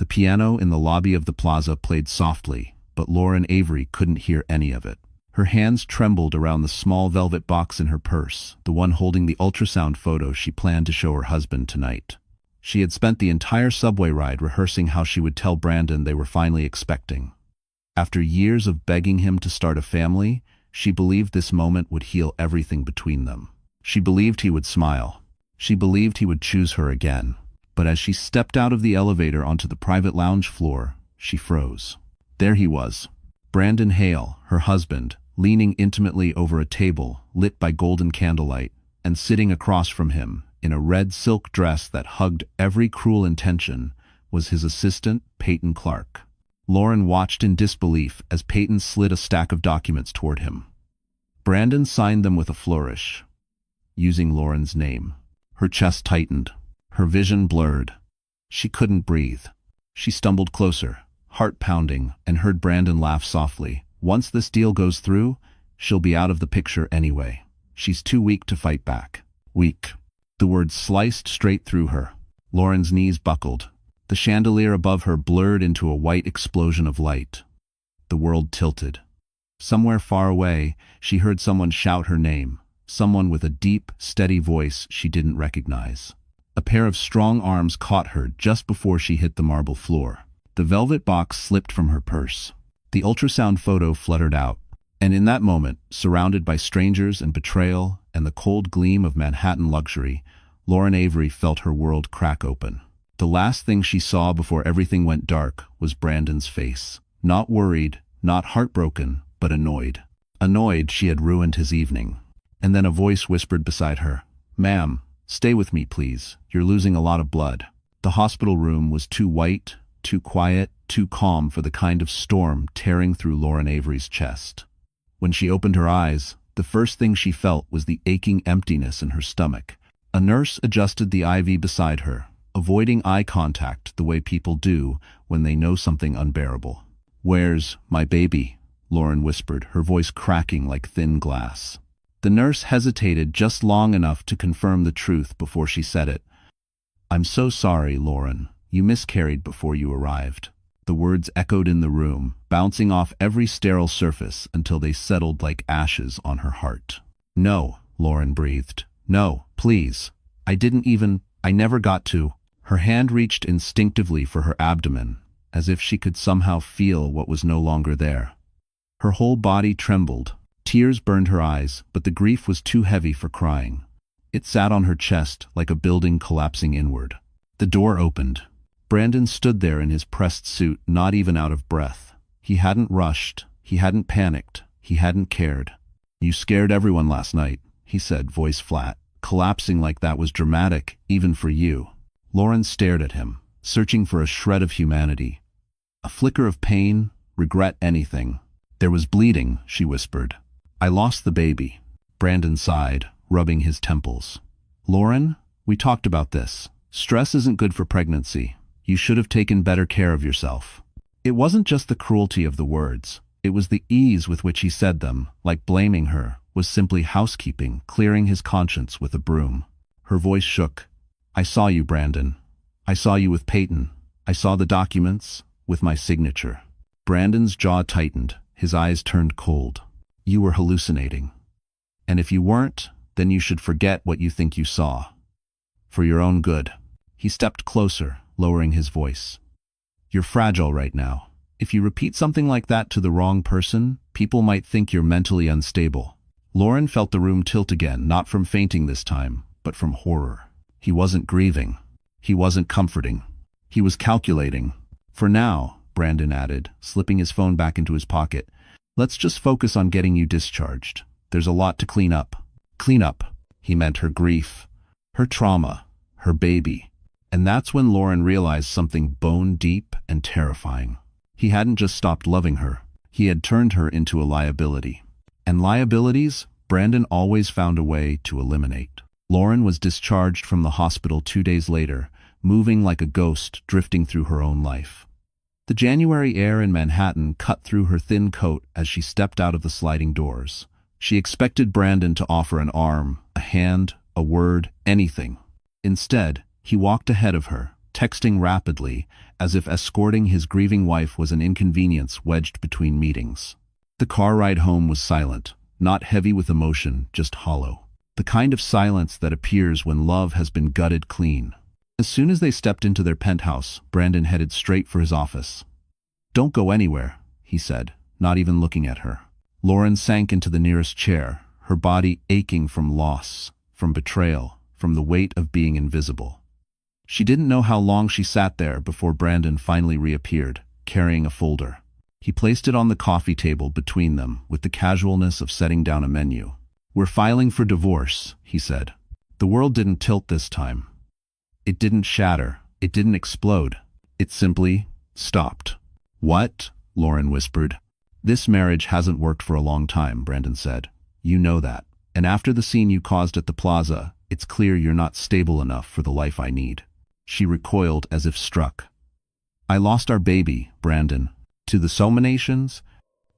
The piano in the lobby of the plaza played softly, but Lauren Avery couldn't hear any of it. Her hands trembled around the small velvet box in her purse, the one holding the ultrasound photo she planned to show her husband tonight. She had spent the entire subway ride rehearsing how she would tell Brandon they were finally expecting. After years of begging him to start a family, she believed this moment would heal everything between them. She believed he would smile. She believed he would choose her again. But as she stepped out of the elevator onto the private lounge floor, she froze. There he was, Brandon Hale, her husband, leaning intimately over a table lit by golden candlelight, and sitting across from him, in a red silk dress that hugged every cruel intention, was his assistant, Peyton Clark. Lauren watched in disbelief as Peyton slid a stack of documents toward him. Brandon signed them with a flourish, using Lauren's name. Her chest tightened. Her vision blurred. She couldn't breathe. She stumbled closer, heart pounding, and heard Brandon laugh softly. Once this deal goes through, she'll be out of the picture anyway. She's too weak to fight back. Weak. The words sliced straight through her. Lauren's knees buckled. The chandelier above her blurred into a white explosion of light. The world tilted. Somewhere far away, she heard someone shout her name, someone with a deep, steady voice she didn't recognize. A pair of strong arms caught her just before she hit the marble floor. The velvet box slipped from her purse. The ultrasound photo fluttered out, and in that moment, surrounded by strangers and betrayal and the cold gleam of Manhattan luxury, Lauren Avery felt her world crack open. The last thing she saw before everything went dark was Brandon's face. Not worried, not heartbroken, but annoyed. Annoyed she had ruined his evening. And then a voice whispered beside her, "Ma'am, stay with me, please. You're losing a lot of blood." The hospital room was too white, too quiet, too calm for the kind of storm tearing through Lauren Avery's chest. When she opened her eyes, the first thing she felt was the aching emptiness in her stomach. A nurse adjusted the IV beside her, avoiding eye contact the way people do when they know something unbearable. "Where's my baby?" Lauren whispered, her voice cracking like thin glass. The nurse hesitated just long enough to confirm the truth before she said it. "I'm so sorry, Lauren. You miscarried before you arrived." The words echoed in the room, bouncing off every sterile surface until they settled like ashes on her heart. "No," Lauren breathed. "No, please. I never got to." Her hand reached instinctively for her abdomen, as if she could somehow feel what was no longer there. Her whole body trembled. Tears burned her eyes, but the grief was too heavy for crying. It sat on her chest like a building collapsing inward. The door opened. Brandon stood there in his pressed suit, not even out of breath. He hadn't rushed. He hadn't panicked. He hadn't cared. "You scared everyone last night," he said, voice flat. "Collapsing like that was dramatic, even for you." Lauren stared at him, searching for a shred of humanity. A flicker of pain, regret, anything. "There was bleeding," she whispered. "I lost the baby." Brandon sighed, rubbing his temples. "Lauren, we talked about this. Stress isn't good for pregnancy. You should have taken better care of yourself." It wasn't just the cruelty of the words. It was the ease with which he said them, like blaming her was simply housekeeping, clearing his conscience with a broom. Her voice shook. "I saw you, Brandon. I saw you with Peyton. I saw the documents, with my signature." Brandon's jaw tightened. His eyes turned cold. "You were hallucinating. And if you weren't, then you should forget what you think you saw. For your own good." He stepped closer, lowering his voice. "You're fragile right now. If you repeat something like that to the wrong person, people might think you're mentally unstable." Lauren felt the room tilt again, not from fainting this time, but from horror. He wasn't grieving. He wasn't comforting. He was calculating. "For now," Brandon added, slipping his phone back into his pocket, "let's just focus on getting you discharged. There's a lot to clean up." Clean up. He meant her grief, her trauma, her baby. And that's when Lauren realized something bone-deep and terrifying. He hadn't just stopped loving her. He had turned her into a liability. And liabilities, Brandon always found a way to eliminate. Lauren was discharged from the hospital 2 days later, moving like a ghost drifting through her own life. The January air in Manhattan cut through her thin coat as she stepped out of the sliding doors. She expected Brandon to offer an arm, a hand, a word, anything. Instead, he walked ahead of her, texting rapidly, as if escorting his grieving wife was an inconvenience wedged between meetings. The car ride home was silent, not heavy with emotion, just hollow. The kind of silence that appears when love has been gutted clean. As soon as they stepped into their penthouse, Brandon headed straight for his office. "Don't go anywhere," he said, not even looking at her. Lauren sank into the nearest chair, her body aching from loss, from betrayal, from the weight of being invisible. She didn't know how long she sat there before Brandon finally reappeared, carrying a folder. He placed it on the coffee table between them with the casualness of setting down a menu. "We're filing for divorce," he said. The world didn't tilt this time. It didn't shatter. It didn't explode. It simply stopped. "What?" Lauren whispered. "This marriage hasn't worked for a long time," Brandon said. "You know that. And after the scene you caused at the plaza, it's clear you're not stable enough for the life I need." She recoiled as if struck. "I lost our baby, Brandon. To the Somanations?"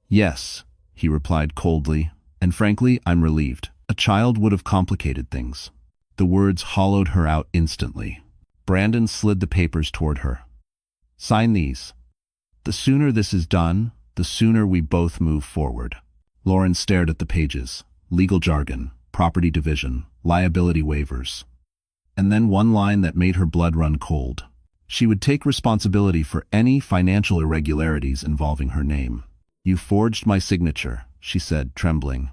"Yes," he replied coldly, "and frankly, I'm relieved. A child would have complicated things." The words hollowed her out instantly. Brandon slid the papers toward her. "Sign these. The sooner this is done, the sooner we both move forward." Lauren stared at the pages. Legal jargon, property division, liability waivers. And then one line that made her blood run cold. She would take responsibility for any financial irregularities involving her name. "You forged my signature," she said, trembling.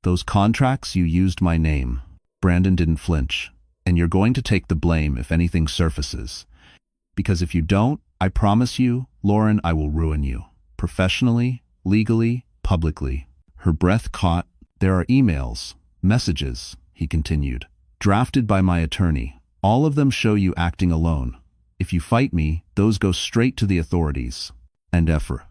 "Those contracts, you used my name." Brandon didn't flinch. "And you're going to take the blame if anything surfaces. Because if you don't, I promise you, Lauren, I will ruin you. Professionally, legally, publicly." Her breath caught. "There are emails, messages," he continued, "drafted by my attorney. All of them show you acting alone. If you fight me, those go straight to the authorities. And Effer.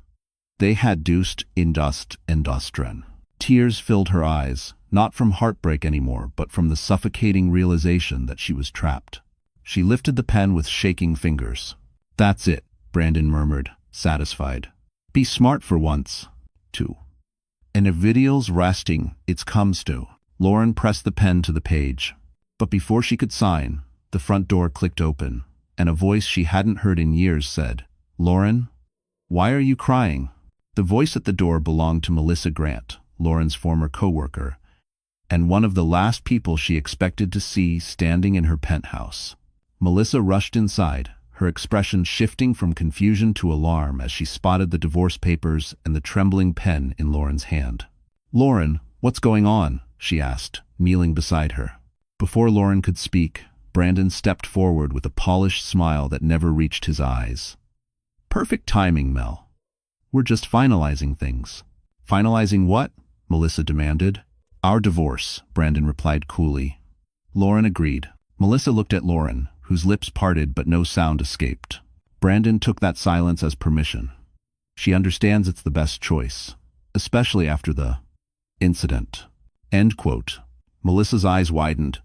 They had deuced indust industren." Tears filled her eyes, not from heartbreak anymore, but from the suffocating realization that she was trapped. She lifted the pen with shaking fingers. "That's it," Brandon murmured, satisfied. "Be smart for once, too. And if video's resting, it's comes to." Lauren pressed the pen to the page. But before she could sign, the front door clicked open, and a voice she hadn't heard in years said, "Lauren, why are you crying?" The voice at the door belonged to Melissa Grant, Lauren's former co-worker, and one of the last people she expected to see standing in her penthouse. Melissa rushed inside, her expression shifting from confusion to alarm as she spotted the divorce papers and the trembling pen in Lauren's hand. "Lauren, what's going on?" she asked, kneeling beside her. Before Lauren could speak, Brandon stepped forward with a polished smile that never reached his eyes. "Perfect timing, Mel. We're just finalizing things." "Finalizing what?" Melissa demanded. "Our divorce," Brandon replied coolly. Lauren agreed. Melissa looked at Lauren, whose lips parted but no sound escaped. Brandon took that silence as permission. She understands it's the best choice, especially after the incident. End quote. Melissa's eyes widened.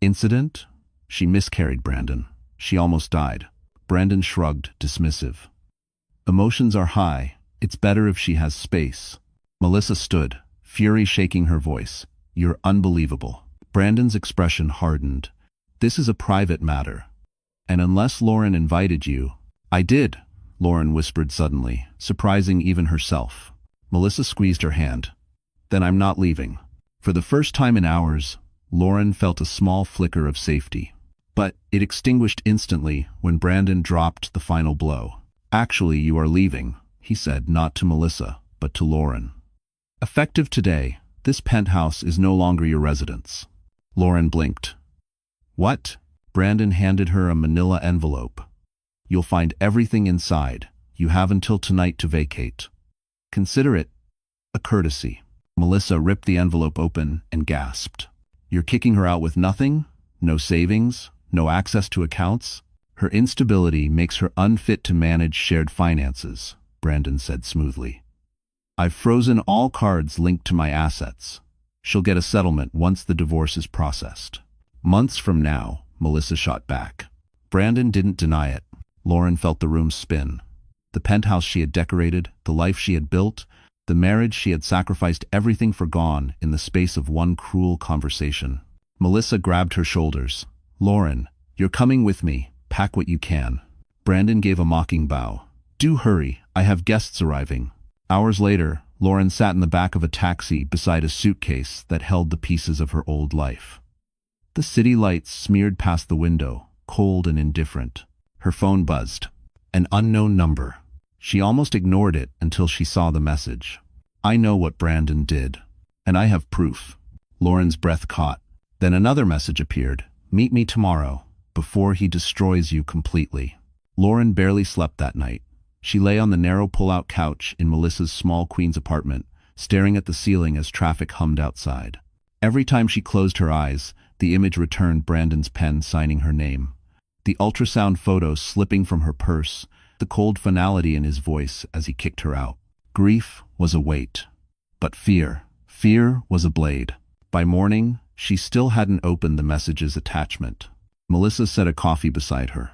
Incident? She miscarried, Brandon. She almost died. Brandon shrugged, dismissive. Emotions are high. It's better if she has space. Melissa stood, fury shaking her voice. "You're unbelievable." Brandon's expression hardened. "This is a private matter. And unless Lauren invited you—" "I did," Lauren whispered suddenly, surprising even herself. Melissa squeezed her hand. "Then I'm not leaving." For the first time in hours, Lauren felt a small flicker of safety. But it extinguished instantly when Brandon dropped the final blow. "Actually, you are leaving," he said, not to Melissa, but to Lauren. "Effective today, this penthouse is no longer your residence." Lauren blinked. "What?" Brandon handed her a manila envelope. "You'll find everything inside. You have until tonight to vacate. Consider it a courtesy." Melissa ripped the envelope open and gasped. "You're kicking her out with nothing? No savings? No access to accounts?" "Her instability makes her unfit to manage shared finances," Brandon said smoothly. "I've frozen all cards linked to my assets. She'll get a settlement once the divorce is processed." "Months from now," Melissa shot back. Brandon didn't deny it. Lauren felt the room spin. The penthouse she had decorated, the life she had built, the marriage she had sacrificed everything for gone in the space of one cruel conversation. Melissa grabbed her shoulders. "Lauren, you're coming with me, Pack what you can. Brandon gave a mocking bow. Do hurry, I have guests arriving. Hours later, Lauren sat in the back of a taxi beside a suitcase that held the pieces of her old life. The city lights smeared past the window, cold and indifferent. Her phone buzzed. An unknown number. She almost ignored it until she saw the message. I know what Brandon did. And I have proof. Lauren's breath caught. Then another message appeared. Meet me tomorrow, before he destroys you completely. Lauren barely slept that night. She lay on the narrow pull-out couch in Melissa's small Queens apartment, staring at the ceiling as traffic hummed outside. Every time she closed her eyes, the image returned Brandon's pen signing her name. The ultrasound photo slipping from her purse, the cold finality in his voice as he kicked her out. Grief was a weight. But fear was a blade. By morning, she still hadn't opened the message's attachment. Melissa set a coffee beside her.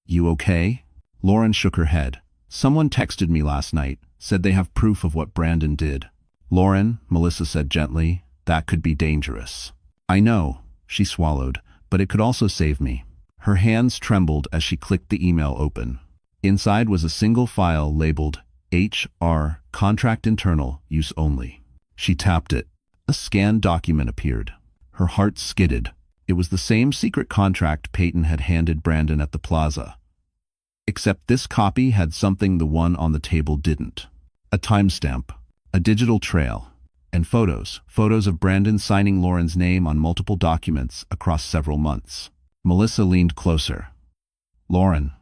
You okay? Lauren shook her head. Someone texted me last night, said they have proof of what Brandon did. Lauren, Melissa said gently, that could be dangerous. I know, she swallowed, but it could also save me. Her hands trembled as she clicked the email open. Inside was a single file labeled HR, Contract Internal, Use Only. She tapped it. A scanned document appeared. Her heart skidded. It was the same secret contract Peyton had handed Brandon at the plaza. Except this copy had something the one on the table didn't. A timestamp, a digital trail, and photos of Brandon signing Lauren's name on multiple documents across several months. Melissa leaned closer. Lauren,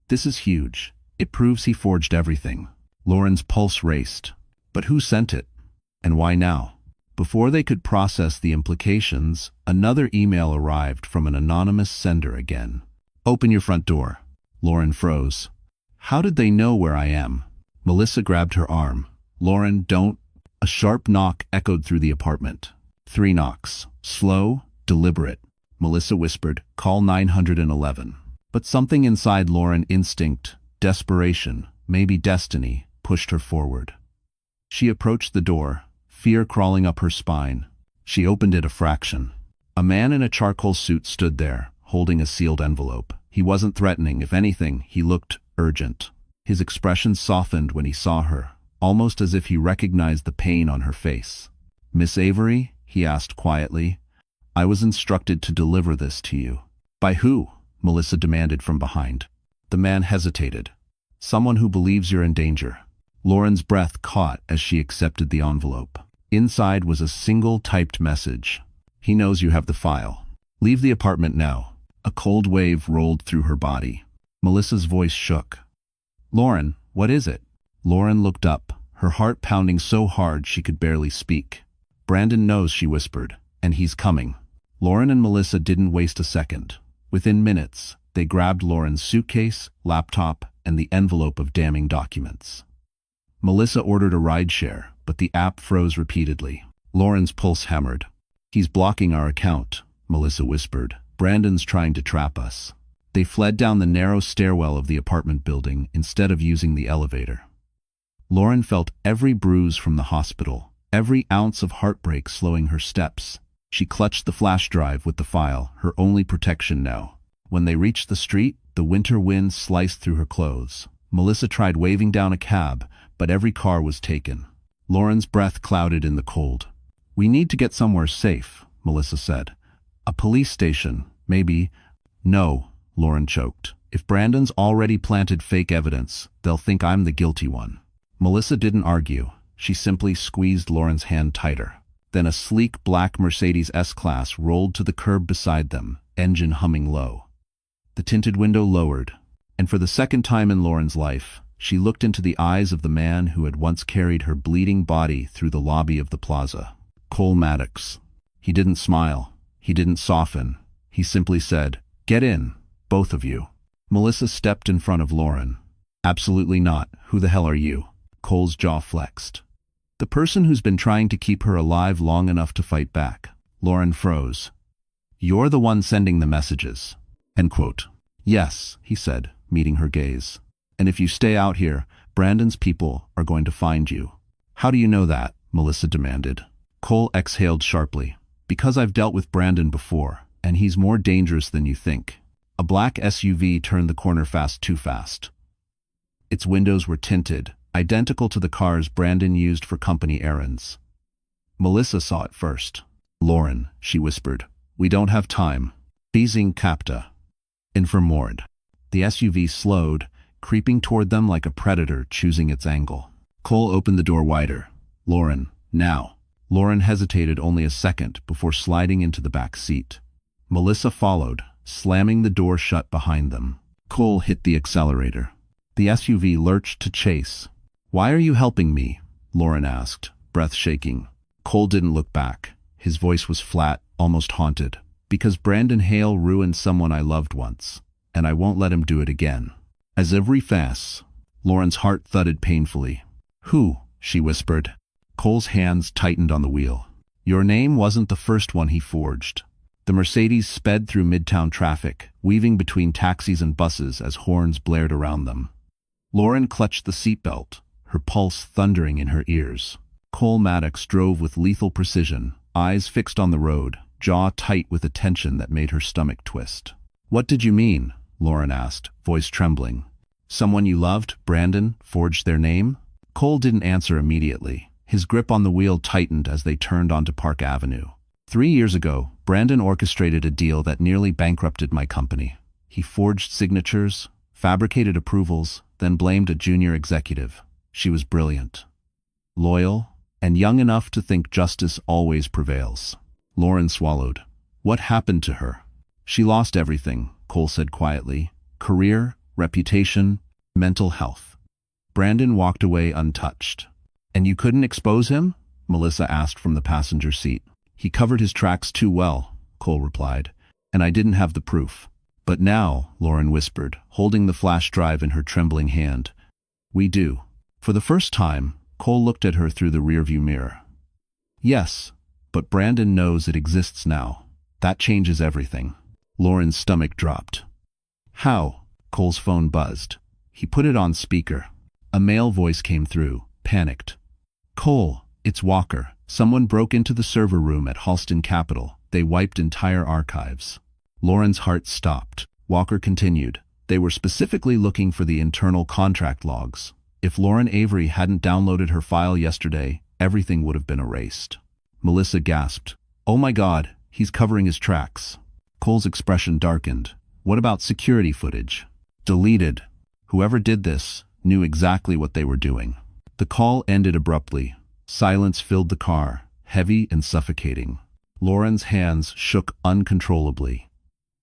this is huge. It proves he forged everything. Lauren's pulse raced. But who sent it? And why now? Before they could process the implications, another email arrived from an anonymous sender again. Open your front door. Lauren froze. How did they know where I am? Melissa grabbed her arm. Lauren, don't. A sharp knock echoed through the apartment. 3 knocks. Slow, deliberate. Melissa whispered, call 911. But something inside Lauren, instinct, desperation, maybe destiny, pushed her forward. She approached the door, fear crawling up her spine. She opened it a fraction. A man in a charcoal suit stood there, holding a sealed envelope. He wasn't threatening. If anything, he looked urgent. His expression softened when he saw her, almost as if he recognized the pain on her face. Miss Avery? He asked quietly. I was instructed to deliver this to you. By who? Melissa demanded from behind. The man hesitated. Someone who believes you're in danger. Lauren's breath caught as she accepted the envelope. Inside was a single typed message. He knows you have the file. Leave the apartment now. A cold wave rolled through her body. Melissa's voice shook. Lauren, what is it? Lauren looked up, her heart pounding so hard she could barely speak. Brandon knows, she whispered, and he's coming. Lauren and Melissa didn't waste a second. Within minutes, they grabbed Lauren's suitcase, laptop, and the envelope of damning documents. Melissa ordered a rideshare, but the app froze repeatedly. Lauren's pulse hammered. He's blocking our account, Melissa whispered. Brandon's trying to trap us. They fled down the narrow stairwell of the apartment building instead of using the elevator. Lauren felt every bruise from the hospital, every ounce of heartbreak slowing her steps. She clutched the flash drive with the file, her only protection now. When they reached the street, the winter wind sliced through her clothes. Melissa tried waving down a cab, but every car was taken. Lauren's breath clouded in the cold. We need to get somewhere safe, Melissa said. A police station, maybe. No, Lauren choked. If Brandon's already planted fake evidence, they'll think I'm the guilty one. Melissa didn't argue. She simply squeezed Lauren's hand tighter. Then a sleek black Mercedes S-Class rolled to the curb beside them, engine humming low. The tinted window lowered, and for the second time in Lauren's life, she looked into the eyes of the man who had once carried her bleeding body through the lobby of the plaza. Cole Maddox. He didn't smile. He didn't soften. He simply said, "Get in, both of you." Melissa stepped in front of Lauren. "Absolutely not. Who the hell are you?" Cole's jaw flexed. "The person who's been trying to keep her alive long enough to fight back." Lauren froze. "You're the one sending the messages." End quote. "Yes," he said, meeting her gaze. "And if you stay out here, Brandon's people are going to find you." "How do you know that?" Melissa demanded. Cole exhaled sharply. "Because I've dealt with Brandon before, and he's more dangerous than you think." A black SUV turned the corner too fast. Its windows were tinted, identical to the cars Brandon used for company errands. Melissa saw it first. "Lauren," she whispered, "we don't have time. Beijing Capta. Informord." The SUV slowed, creeping toward them like a predator choosing its angle. Cole opened the door wider. "Lauren, now." Lauren hesitated only a second before sliding into the back seat. Melissa followed, slamming the door shut behind them. Cole hit the accelerator. The SUV lurched to chase. "Why are you helping me?" Lauren asked, breath shaking. Cole didn't look back. His voice was flat, almost haunted. "Because Brandon Hale ruined someone I loved once, and I won't let him do it again." As every fast, Lauren's heart thudded painfully. "Who?" she whispered. Cole's hands tightened on the wheel. "Your name wasn't the first one he forged." The Mercedes sped through midtown traffic, weaving between taxis and buses as horns blared around them. Lauren clutched the seatbelt, her pulse thundering in her ears. Cole Maddox drove with lethal precision, eyes fixed on the road, jaw tight with a tension that made her stomach twist. "What did you mean?" Lauren asked, voice trembling. "Someone you loved, Brandon, forged their name?" Cole didn't answer immediately. His grip on the wheel tightened as they turned onto Park Avenue. 3 years ago, Brandon orchestrated a deal that nearly bankrupted my company. He forged signatures, fabricated approvals, then blamed a junior executive. She was brilliant, loyal, and young enough to think justice always prevails. Lauren swallowed. "What happened to her?" "She lost everything," Cole said quietly. "Career, reputation, mental health." Brandon walked away untouched. "And you couldn't expose him?" Melissa asked from the passenger seat. "He covered his tracks too well," Cole replied, "and I didn't have the proof." "But now," Lauren whispered, holding the flash drive in her trembling hand, "we do." For the first time, Cole looked at her through the rearview mirror. "Yes, but Brandon knows it exists now. That changes everything." Lauren's stomach dropped. "How?" Cole's phone buzzed. He put it on speaker. A male voice came through, panicked. "Cole, it's Walker. Someone broke into the server room at Halston Capital. They wiped entire archives." Lauren's heart stopped. Walker continued. "They were specifically looking for the internal contract logs. If Lauren Avery hadn't downloaded her file yesterday, everything would have been erased." Melissa gasped. "Oh my God, he's covering his tracks." Cole's expression darkened. "What about security footage?" "Deleted. Whoever did this knew exactly what they were doing." The call ended abruptly. Silence filled the car, heavy and suffocating. Lauren's hands shook uncontrollably.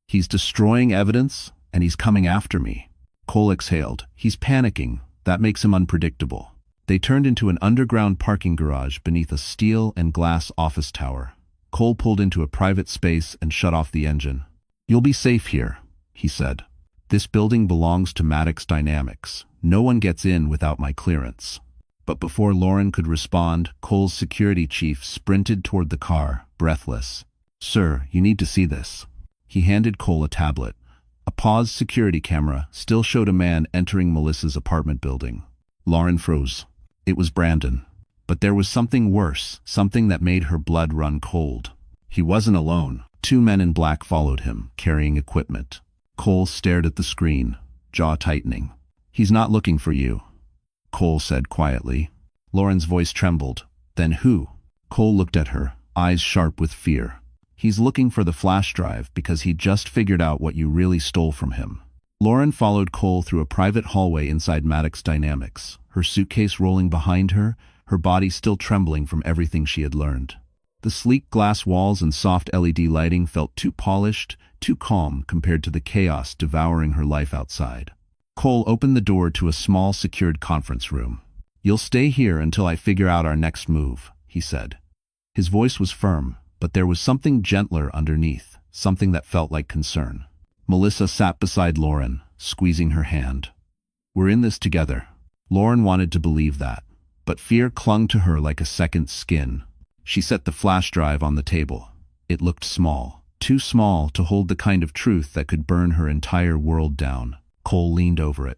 "He's destroying evidence, and he's coming after me." Cole exhaled. "He's panicking. That makes him unpredictable." They turned into an underground parking garage beneath a steel and glass office tower. Cole pulled into a private space and shut off the engine. "You'll be safe here," he said. "This building belongs to Maddox Dynamics. No one gets in without my clearance." But before Lauren could respond, Cole's security chief sprinted toward the car, breathless. "Sir, you need to see this." He handed Cole a tablet. A paused security camera still showed a man entering Melissa's apartment building. Lauren froze. It was Brandon. But there was something worse, something that made her blood run cold. He wasn't alone. 2 men in black followed him, carrying equipment. Cole stared at the screen, jaw tightening. "He's not looking for you," Cole said quietly. Lauren's voice trembled. "Then who?" Cole looked at her, eyes sharp with fear. "He's looking for the flash drive because he just figured out what you really stole from him." Lauren followed Cole through a private hallway inside Maddox Dynamics, her suitcase rolling behind her, her body still trembling from everything she had learned. The sleek glass walls and soft LED lighting felt too polished, too calm compared to the chaos devouring her life outside. Cole opened the door to a small secured conference room. "You'll stay here until I figure out our next move," he said. His voice was firm, but there was something gentler underneath, something that felt like concern. Melissa sat beside Lauren, squeezing her hand. "We're in this together." Lauren wanted to believe that, but fear clung to her like a second skin. She set the flash drive on the table. It looked small, too small to hold the kind of truth that could burn her entire world down. Cole leaned over it.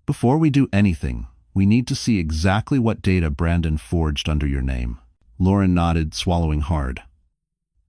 "Before we do anything, we need to see exactly what data Brandon forged under your name." Lauren nodded, swallowing hard.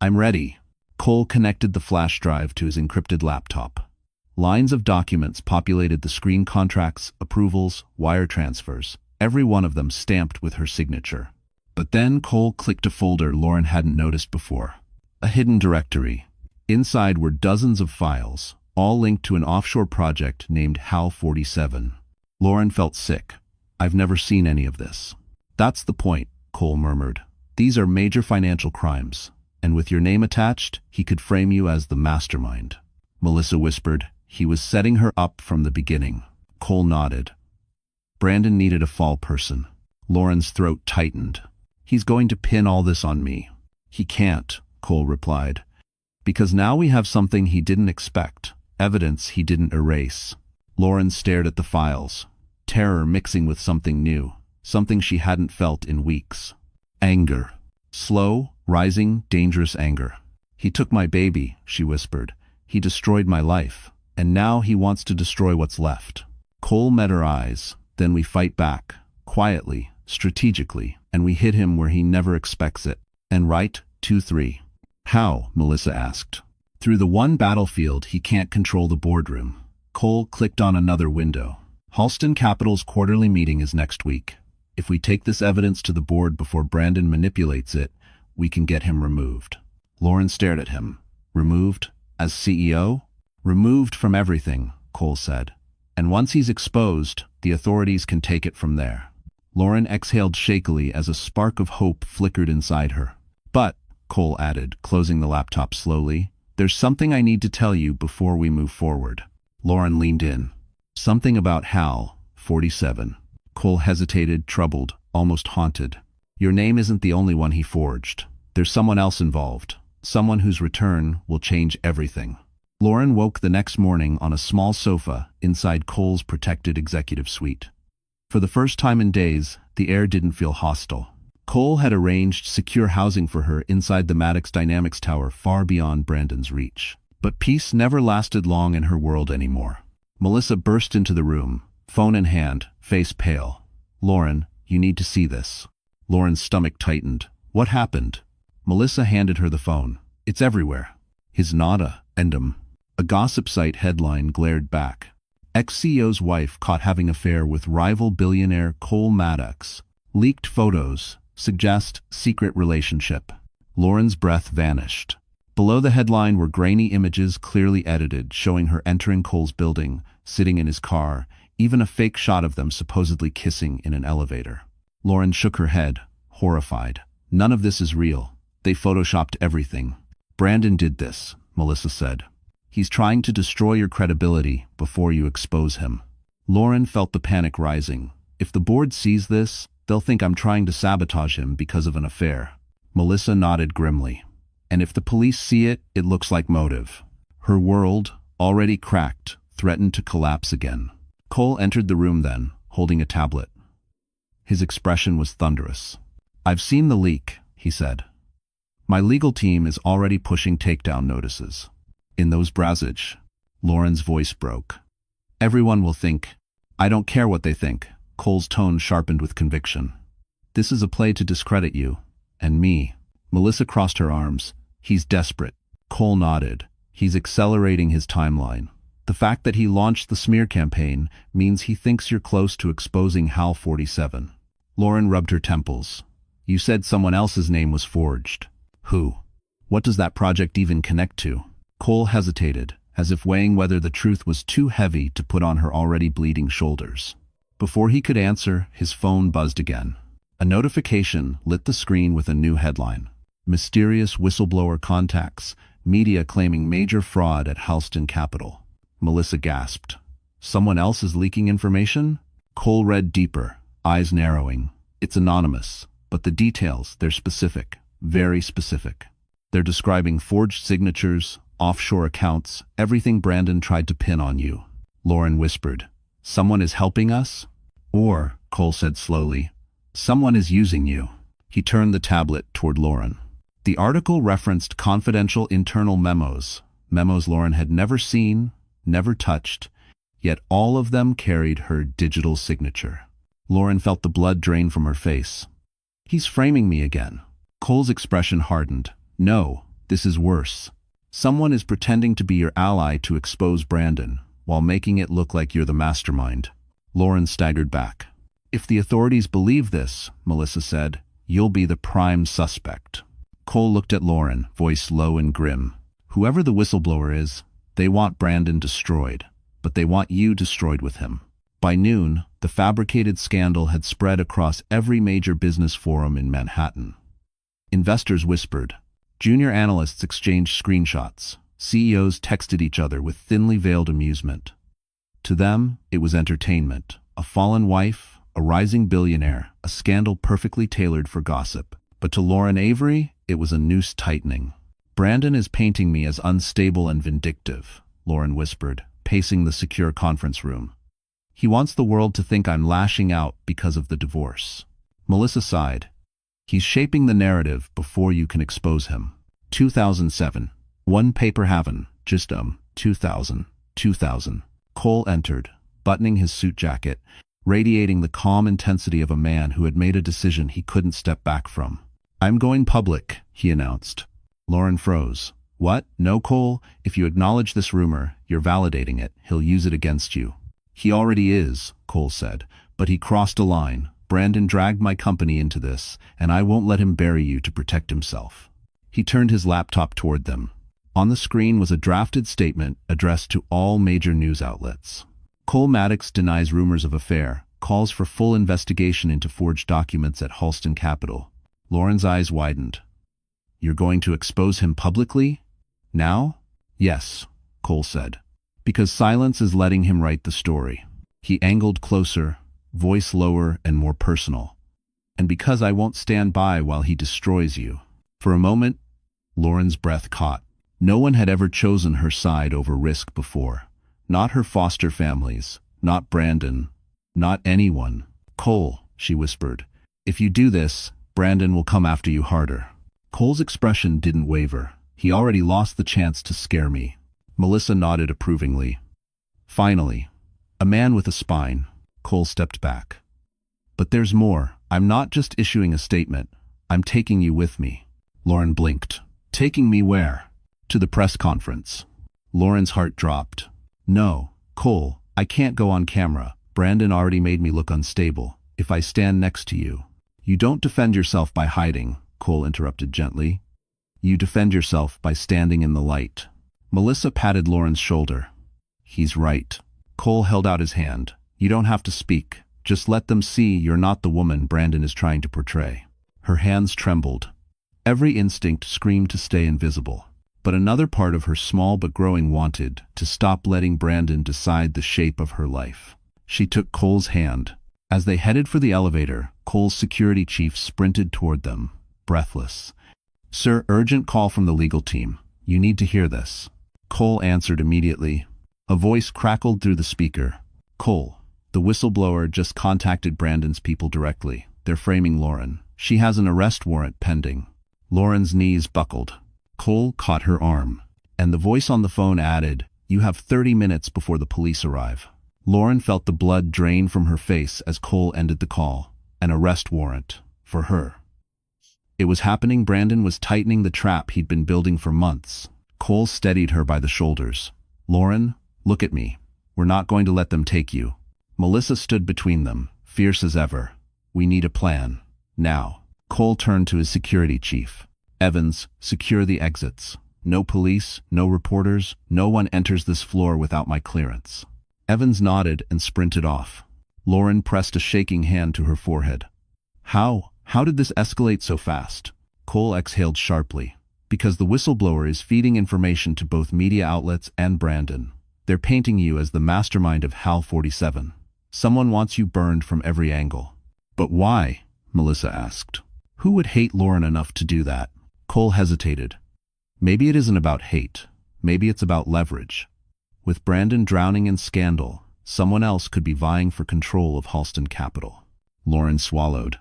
"I'm ready." Cole connected the flash drive to his encrypted laptop. Lines of documents populated the screen: contracts, approvals, wire transfers, every one of them stamped with her signature. But then Cole clicked a folder Lauren hadn't noticed before. A hidden directory. Inside were dozens of files, all linked to an offshore project named HAL 47. Lauren felt sick. "I've never seen any of this." "That's the point," Cole murmured. "These are major financial crimes, and with your name attached, he could frame you as the mastermind." Melissa whispered, "He was setting her up from the beginning." Cole nodded. Brandon needed a fall person. Lauren's throat tightened. "He's going to pin all this on me." "He can't," Cole replied, "because now we have something he didn't expect, evidence he didn't erase." Lauren stared at the files, terror mixing with something new, something she hadn't felt in weeks. Anger. Slow, rising, dangerous anger. "He took my baby," she whispered. "He destroyed my life. And now he wants to destroy what's left." Cole met her eyes. "Then we fight back, quietly, strategically, and we hit him where he never expects it." "And right, 2-3. "How?" Melissa asked. "Through the one battlefield he can't control the boardroom." Cole clicked on another window. "Halston Capital's quarterly meeting is next week. If we take this evidence to the board before Brandon manipulates it, we can get him removed." Lauren stared at him. "Removed? As CEO?" "Removed from everything," Cole said. "And once he's exposed, the authorities can take it from there." Lauren exhaled shakily as a spark of hope flickered inside her. "But," Cole added, closing the laptop slowly, "there's something I need to tell you before we move forward." Lauren leaned in. "Something about HAL 47. Cole hesitated, troubled, almost haunted. "Your name isn't the only one he forged. There's someone else involved. Someone whose return will change everything." Lauren woke the next morning on a small sofa inside Cole's protected executive suite. For the first time in days, the air didn't feel hostile. Cole had arranged secure housing for her inside the Maddox Dynamics Tower far beyond Brandon's reach. But peace never lasted long in her world anymore. Melissa burst into the room, phone in hand, face pale. "Lauren, you need to see this." Lauren's stomach tightened. "What happened?" Melissa handed her the phone. "It's everywhere." "His nada, endem." A gossip site headline glared back. "Ex-CEO's wife caught having affair with rival billionaire Cole Maddox. Leaked photos suggest secret relationship." Lauren's breath vanished. Below the headline were grainy images clearly edited, showing her entering Cole's building, sitting in his car, even a fake shot of them supposedly kissing in an elevator. Lauren shook her head, horrified. "None of this is real. They photoshopped everything." "Brandon did this," Melissa said. "He's trying to destroy your credibility before you expose him." Lauren felt the panic rising. "If the board sees this, they'll think I'm trying to sabotage him because of an affair." Melissa nodded grimly. "And if the police see it, it looks like motive." Her world, already cracked, threatened to collapse again. Cole entered the room then, holding a tablet. His expression was thunderous. "I've seen the leak," he said. "My legal team is already pushing takedown notices." "In those Brazich," Lauren's voice broke. "Everyone will think." "I don't care what they think." Cole's tone sharpened with conviction. "This is a play to discredit you. And me." Melissa crossed her arms. "He's desperate." Cole nodded. "He's accelerating his timeline. The fact that he launched the smear campaign means he thinks you're close to exposing HAL 47. Lauren rubbed her temples. "You said someone else's name was forged. Who? What does that project even connect to?" Cole hesitated, as if weighing whether the truth was too heavy to put on her already bleeding shoulders. Before he could answer, his phone buzzed again. A notification lit the screen with a new headline. "Mysterious whistleblower contacts, media claiming major fraud at Halston Capital." Melissa gasped. "Someone else is leaking information?" Cole read deeper, eyes narrowing. "It's anonymous, but the details, they're specific, very specific. They're describing forged signatures, offshore accounts, everything Brandon tried to pin on you." Lauren whispered. "Someone is helping us?" "Or," Cole said slowly, "someone is using you." He turned the tablet toward Lauren. The article referenced confidential internal memos Lauren had never seen, never touched, yet all of them carried her digital signature. Lauren felt the blood drain from her face. "He's framing me again." Cole's expression hardened. "No, this is worse. Someone is pretending to be your ally to expose Brandon. while making it look like you're the mastermind. Lauren staggered back. If the authorities believe this, Melissa said, you'll be the prime suspect. Cole looked at Lauren, voice low and grim. Whoever the whistleblower is, they want Brandon destroyed, but they want you destroyed with him. By noon, the fabricated scandal had spread across every major business forum in Manhattan. Investors whispered. Junior analysts exchanged screenshots. CEOs texted each other with thinly veiled amusement. To them, it was entertainment. A fallen wife, a rising billionaire, a scandal perfectly tailored for gossip. But to Lauren Avery, it was a noose tightening. Brandon is painting me as unstable and vindictive, Lauren whispered, pacing the secure conference room. He wants the world to think I'm lashing out because of the divorce. Melissa sighed. He's shaping the narrative before you can expose him. 2007. One paper haven. Just 2000. Cole entered, buttoning his suit jacket, radiating the calm intensity of a man who had made a decision he couldn't step back from. I'm going public, he announced. Lauren froze. What? No, Cole. If you acknowledge this rumor, you're validating it. He'll use it against you. He already is, Cole said, but he crossed a line. Brandon dragged my company into this, and I won't let him bury you to protect himself. He turned his laptop toward them. On the screen was a drafted statement addressed to all major news outlets. Cole Maddox denies rumors of affair, calls for full investigation into forged documents at Halston Capital. Lauren's eyes widened. You're going to expose him publicly? Now? Yes, Cole said. Because silence is letting him write the story. He angled closer, voice lower and more personal. And because I won't stand by while he destroys you. For a moment, Lauren's breath caught. No one had ever chosen her side over risk before. Not her foster families, not Brandon, not anyone. Cole, she whispered, if you do this, Brandon will come after you harder. Cole's expression didn't waver. He already lost the chance to scare me. Melissa nodded approvingly. Finally, a man with a spine. Cole stepped back. But there's more. I'm not just issuing a statement. I'm taking you with me. Lauren blinked. Taking me where? To the press conference. Lauren's heart dropped. No, Cole, I can't go on camera. Brandon already made me look unstable. If I stand next to you. You don't defend yourself by hiding, Cole interrupted gently. You defend yourself by standing in the light. Melissa patted Lauren's shoulder. He's right. Cole held out his hand. You don't have to speak. Just let them see you're not the woman Brandon is trying to portray. Her hands trembled. Every instinct screamed to stay invisible. But another part of her small but growing wanted to stop letting Brandon decide the shape of her life. She took Cole's hand. As they headed for the elevator, Cole's security chief sprinted toward them, breathless. Sir, urgent call from the legal team. You need to hear this. Cole answered immediately. A voice crackled through the speaker. Cole, the whistleblower just contacted Brandon's people directly. They're framing Lauren. She has an arrest warrant pending. Lauren's knees buckled. Cole caught her arm. And the voice on the phone added, You have 30 minutes before the police arrive. Lauren felt the blood drain from her face as Cole ended the call. An arrest warrant. For her. It was happening. Brandon was tightening the trap he'd been building for months. Cole steadied her by the shoulders. Lauren, look at me. We're not going to let them take you. Melissa stood between them, fierce as ever. We need a plan. Now. Cole turned to his security chief. Evans, secure the exits. No police, no reporters, no one enters this floor without my clearance. Evans nodded and sprinted off. Lauren pressed a shaking hand to her forehead. How did this escalate so fast? Cole exhaled sharply. Because the whistleblower is feeding information to both media outlets and Brandon. They're painting you as the mastermind of HAL 47. Someone wants you burned from every angle. But why? Melissa asked. Who would hate Lauren enough to do that? Cole hesitated. Maybe it isn't about hate. Maybe it's about leverage. With Brandon drowning in scandal, someone else could be vying for control of Halston Capital. Lauren swallowed.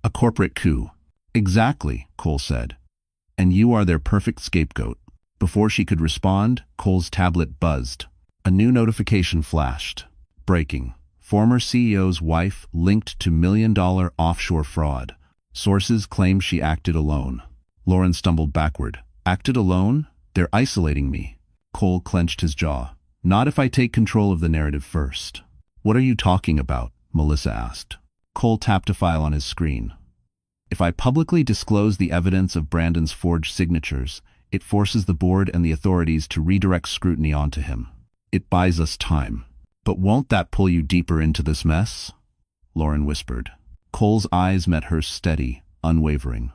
A corporate coup. Exactly, Cole said. And you are their perfect scapegoat. Before she could respond, Cole's tablet buzzed. A new notification flashed. Breaking. Former CEO's wife linked to million-dollar offshore fraud. Sources claim she acted alone. Lauren stumbled backward. Acted alone? They're isolating me. Cole clenched his jaw. Not if I take control of the narrative first. What are you talking about? Melissa asked. Cole tapped a file on his screen. If I publicly disclose the evidence of Brandon's forged signatures, it forces the board and the authorities to redirect scrutiny onto him. It buys us time. But won't that pull you deeper into this mess? Lauren whispered. Cole's eyes met hers steady, unwavering.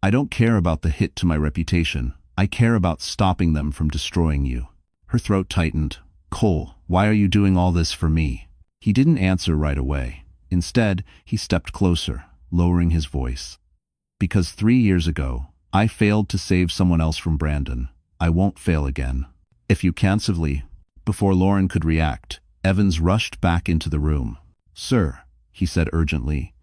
I don't care about the hit to my reputation. I care about stopping them from destroying you. Her throat tightened. Cole, why are you doing all this for me? He didn't answer right away. Instead, he stepped closer, lowering his voice. Because 3 years ago, I failed to save someone else from Brandon. I won't fail again. If you cancively. Before Lauren could react, Evans rushed back into the room. Sir, he said urgently,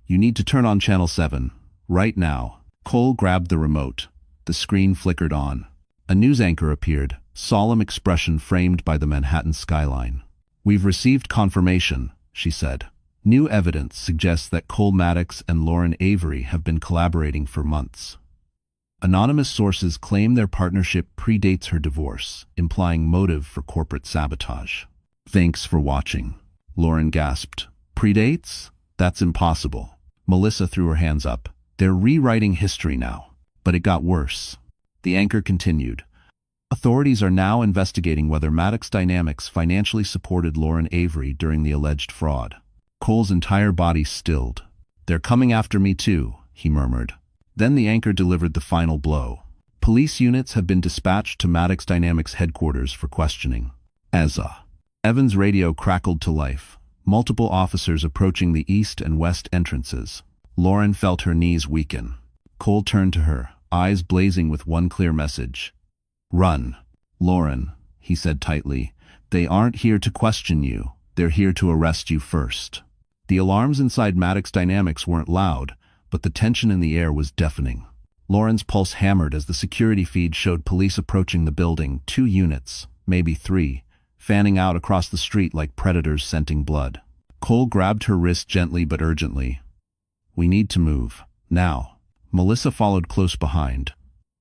you need to turn on Channel 7. Right now. Cole grabbed the remote. The screen flickered on. A news anchor appeared, solemn expression framed by the Manhattan skyline. We've received confirmation, she said. New evidence suggests that Cole Maddox and Lauren Avery have been collaborating for months. Anonymous sources claim their partnership predates her divorce, implying motive for corporate sabotage. Thanks for watching. Lauren gasped. Predates? That's impossible. Melissa threw her hands up. They're rewriting history now. But it got worse. The anchor continued. Authorities are now investigating whether Maddox Dynamics financially supported Lauren Avery during the alleged fraud. Cole's entire body stilled. They're coming after me too, he murmured. Then the anchor delivered the final blow. Police units have been dispatched to Maddox Dynamics headquarters for questioning. Evans' radio crackled to life. Multiple officers approaching the east and west entrances. Lauren felt her knees weaken. Cole turned to her, eyes blazing with one clear message. Run. Lauren, he said tightly, they aren't here to question you. They're here to arrest you first. The alarms inside Maddox Dynamics weren't loud, but the tension in the air was deafening. Lauren's pulse hammered as the security feed showed police approaching the building, 2 units, maybe 3, fanning out across the street like predators scenting blood. Cole grabbed her wrist gently but urgently. We need to move. Now. Melissa followed close behind.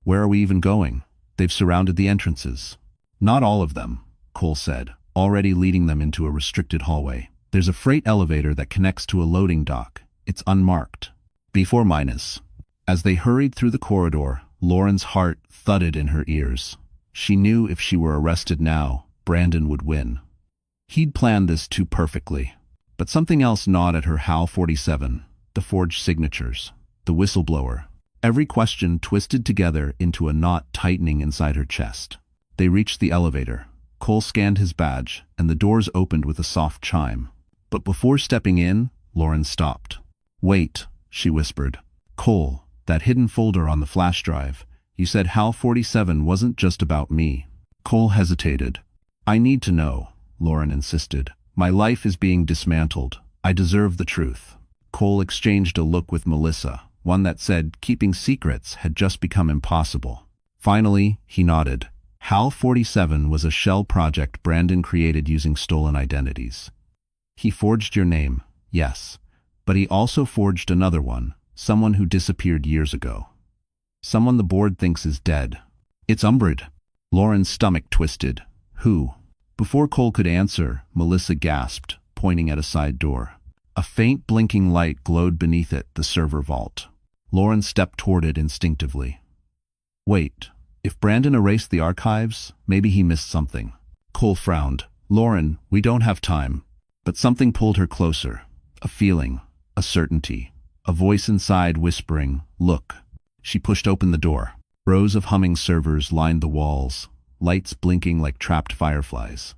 Where are we even going? They've surrounded the entrances. Not all of them, Cole said, already leading them into a restricted hallway. There's a freight elevator that connects to a loading dock. It's unmarked. B4-. As they hurried through the corridor, Lauren's heart thudded in her ears. She knew if she were arrested now, Brandon would win. He'd planned this too perfectly. But something else gnawed at her. HAL 47, the forged signatures, the whistleblower. Every question twisted together into a knot tightening inside her chest. They reached the elevator. Cole scanned his badge, and the doors opened with a soft chime. But before stepping in, Lauren stopped. Wait, she whispered. Cole, that hidden folder on the flash drive. You said HAL 47 wasn't just about me. Cole hesitated. I need to know, Lauren insisted. My life is being dismantled. I deserve the truth. Cole exchanged a look with Melissa, one that said keeping secrets had just become impossible. Finally, he nodded. HAL 47 was a shell project Brandon created using stolen identities. He forged your name, yes, but he also forged another one, someone who disappeared years ago. Someone the board thinks is dead. It's Umbrid. Lauren's stomach twisted. Who? Before Cole could answer, Melissa gasped, pointing at a side door. A faint blinking light glowed beneath it, the server vault. Lauren stepped toward it instinctively. Wait, if Brandon erased the archives, maybe he missed something. Cole frowned. Lauren, we don't have time. But something pulled her closer. A feeling, a certainty, a voice inside whispering, look. She pushed open the door. Rows of humming servers lined the walls, lights blinking like trapped fireflies.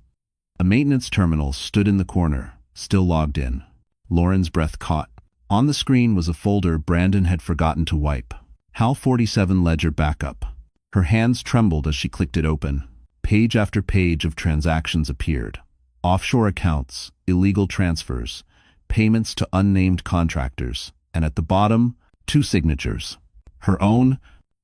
A maintenance terminal stood in the corner, still logged in. Lauren's breath caught. On the screen was a folder Brandon had forgotten to wipe. HAL 47 Ledger Backup. Her hands trembled as she clicked it open. Page after page of transactions appeared. Offshore accounts, illegal transfers, payments to unnamed contractors, and at the bottom, 2 signatures. Her own,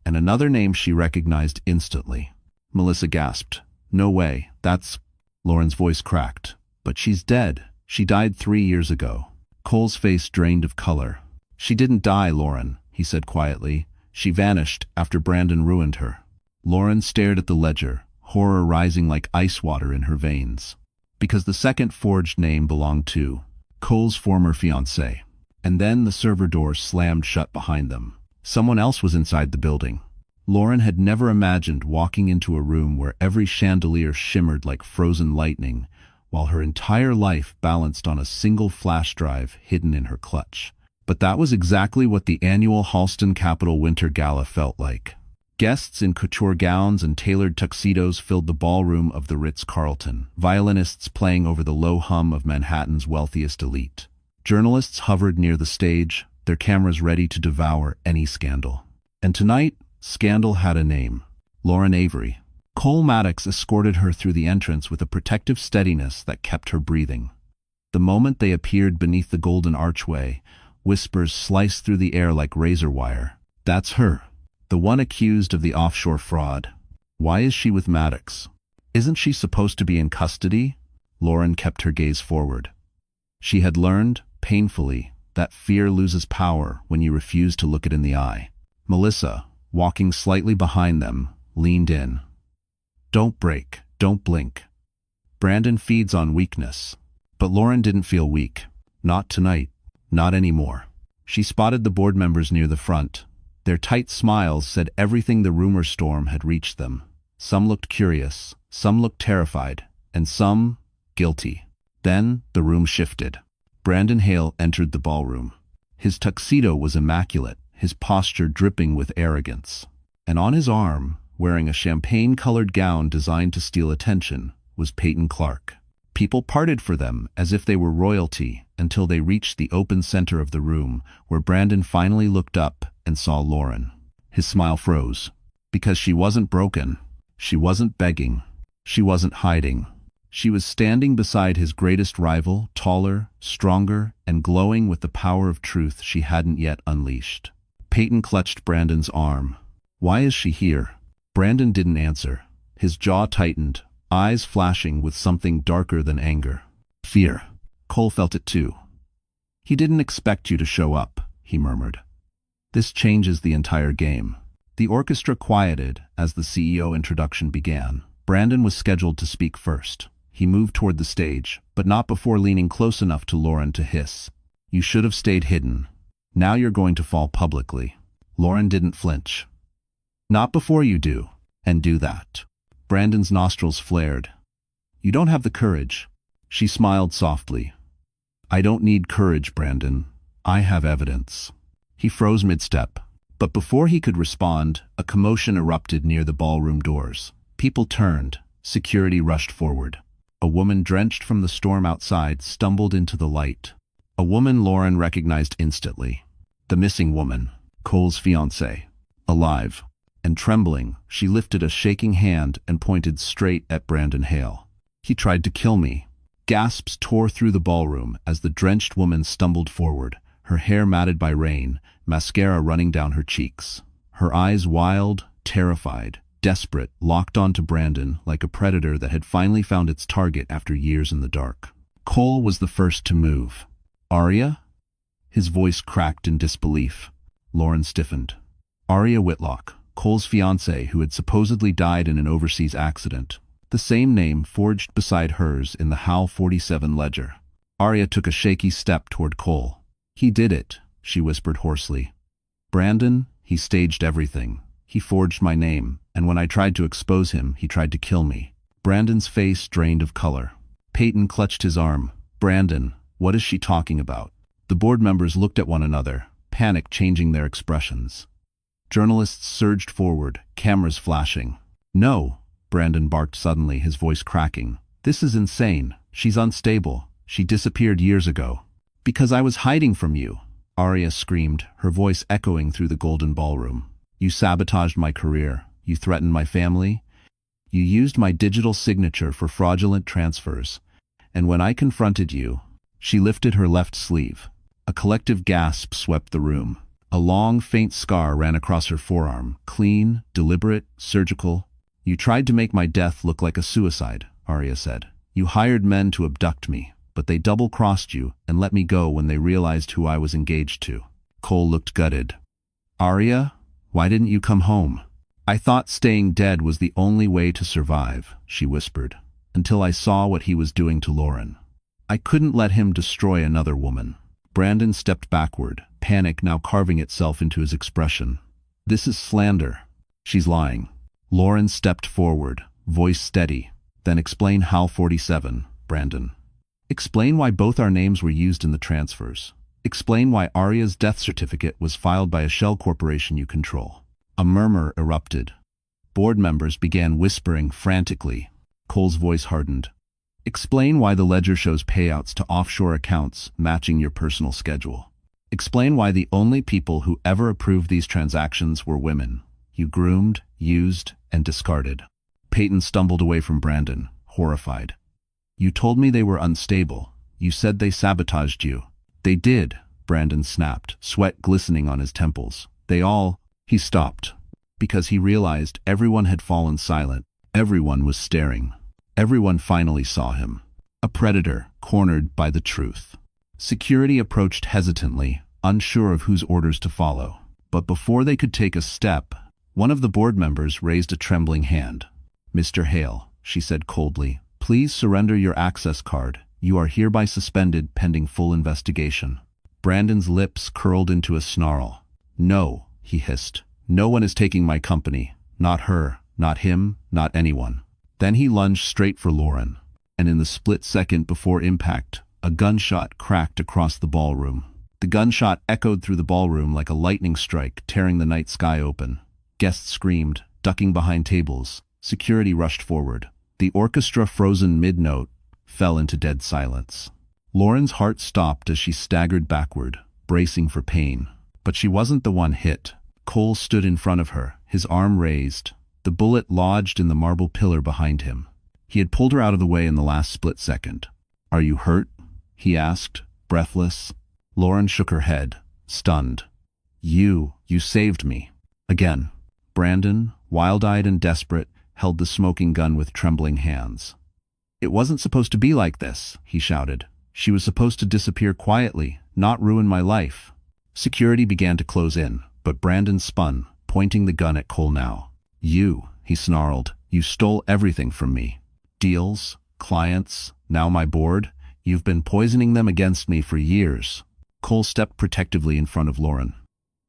and another name she recognized instantly. Melissa gasped. No way, that's... Lauren's voice cracked. But she's dead. She died 3 years ago. Cole's face drained of color. She didn't die, Lauren, he said quietly. She vanished after Brandon ruined her. Lauren stared at the ledger, horror rising like ice water in her veins. Because the second forged name belonged to Cole's former fiancée. And then the server doors slammed shut behind them. Someone else was inside the building. Lauren had never imagined walking into a room where every chandelier shimmered like frozen lightning, while her entire life balanced on a single flash drive hidden in her clutch. But that was exactly what the annual Halston Capital Winter Gala felt like. Guests in couture gowns and tailored tuxedos filled the ballroom of the Ritz-Carlton, violinists playing over the low hum of Manhattan's wealthiest elite. Journalists hovered near the stage, their cameras ready to devour any scandal. And tonight, scandal had a name: Lauren Avery. Cole Maddox escorted her through the entrance with a protective steadiness that kept her breathing. The moment they appeared beneath the golden archway, whispers sliced through the air like razor wire. That's her. The one accused of the offshore fraud. Why is she with Maddox? Isn't she supposed to be in custody? Lauren kept her gaze forward. She had learned, painfully, that fear loses power when you refuse to look it in the eye. Melissa, walking slightly behind them, leaned in. Don't break, don't blink. Brandon feeds on weakness. But Lauren didn't feel weak. Not tonight. Not anymore. She spotted the board members near the front. Their tight smiles said everything the rumor storm had reached them. Some looked curious, some looked terrified, and some guilty. Then the room shifted. Brandon Hale entered the ballroom. His tuxedo was immaculate, his posture dripping with arrogance. And on his arm, wearing a champagne-colored gown designed to steal attention, was Peyton Clark. People parted for them as if they were royalty until they reached the open center of the room, where Brandon finally looked up and saw Lauren. His smile froze. Because she wasn't broken. She wasn't begging. She wasn't hiding. She was standing beside his greatest rival, taller, stronger, and glowing with the power of truth she hadn't yet unleashed. Peyton clutched Brandon's arm. Why is she here? Brandon didn't answer. His jaw tightened, eyes flashing with something darker than anger. Fear. Cole felt it too. He didn't expect you to show up, he murmured. This changes the entire game. The orchestra quieted as the CEO introduction began. Brandon was scheduled to speak first. He moved toward the stage, but not before leaning close enough to Lauren to hiss. You should have stayed hidden. Now you're going to fall publicly. Lauren didn't flinch. Not before you do, and do that. Brandon's nostrils flared. You don't have the courage. She smiled softly. I don't need courage, Brandon. I have evidence. He froze mid-step. But before he could respond, a commotion erupted near the ballroom doors. People turned. Security rushed forward. A woman drenched from the storm outside stumbled into the light. A woman Lauren recognized instantly. The missing woman, Cole's fiancée. Alive. And trembling, she lifted a shaking hand and pointed straight at Brandon Hale. He tried to kill me. Gasps tore through the ballroom as the drenched woman stumbled forward, her hair matted by rain, mascara running down her cheeks. Her eyes wild, terrified, desperate, locked onto Brandon like a predator that had finally found its target after years in the dark. Cole was the first to move. Aria? His voice cracked in disbelief. Lauren stiffened. Aria Whitlock, Cole's fiancée who had supposedly died in an overseas accident. The same name forged beside hers in the HAL 47 ledger. Aria took a shaky step toward Cole. He did it, she whispered hoarsely. Brandon, he staged everything. He forged my name, and when I tried to expose him, he tried to kill me. Brandon's face drained of color. Peyton clutched his arm. Brandon, what is she talking about? The board members looked at one another, panic changing their expressions. Journalists surged forward, cameras flashing. No, Brandon barked suddenly, his voice cracking. This is insane. She's unstable. She disappeared years ago. Because I was hiding from you, Aria screamed, her voice echoing through the golden ballroom. You sabotaged my career. You threatened my family. You used my digital signature for fraudulent transfers. And when I confronted you, she lifted her left sleeve. A collective gasp swept the room. A long, faint scar ran across her forearm, clean, deliberate, surgical. You tried to make my death look like a suicide, Aria said. You hired men to abduct me, but they double-crossed you and let me go when they realized who I was engaged to. Cole looked gutted. Aria, why didn't you come home? I thought staying dead was the only way to survive, she whispered, until I saw what he was doing to Lauren. I couldn't let him destroy another woman. Brandon stepped backward, panic now carving itself into his expression. This is slander. She's lying. Lauren stepped forward, voice steady. Then explain HAL 47, Brandon. Explain why both our names were used in the transfers. Explain why Aria's death certificate was filed by a shell corporation you control. A murmur erupted. Board members began whispering frantically. Cole's voice hardened. Explain why the ledger shows payouts to offshore accounts matching your personal schedule. Explain why the only people who ever approved these transactions were women. You groomed, used, and discarded. Peyton stumbled away from Brandon, horrified. You told me they were unstable. You said they sabotaged you. They did, Brandon snapped, sweat glistening on his temples. He stopped, because he realized everyone had fallen silent. Everyone was staring. Everyone finally saw him. A predator, cornered by the truth. Security approached hesitantly, unsure of whose orders to follow. But before they could take a step, one of the board members raised a trembling hand. Mr. Hale, she said coldly, please surrender your access card. You are hereby suspended pending full investigation. Brandon's lips curled into a snarl. No, he hissed. No one is taking my company. Not her, not him, not anyone. Then he lunged straight for Lauren. And in the split second before impact, a gunshot cracked across the ballroom. The gunshot echoed through the ballroom like a lightning strike, tearing the night sky open. Guests screamed, ducking behind tables. Security rushed forward. The orchestra, frozen mid-note, fell into dead silence. Lauren's heart stopped as she staggered backward, bracing for pain. But she wasn't the one hit. Cole stood in front of her, his arm raised. The bullet lodged in the marble pillar behind him. He had pulled her out of the way in the last split second. Are you hurt? He asked, breathless. Lauren shook her head, stunned. You saved me. Again. Brandon, wild-eyed and desperate, held the smoking gun with trembling hands. It wasn't supposed to be like this, he shouted. She was supposed to disappear quietly, not ruin my life. Security began to close in, but Brandon spun, pointing the gun at Cole now. You, he snarled, you stole everything from me. Deals, clients, now my board. You've been poisoning them against me for years. Cole stepped protectively in front of Lauren.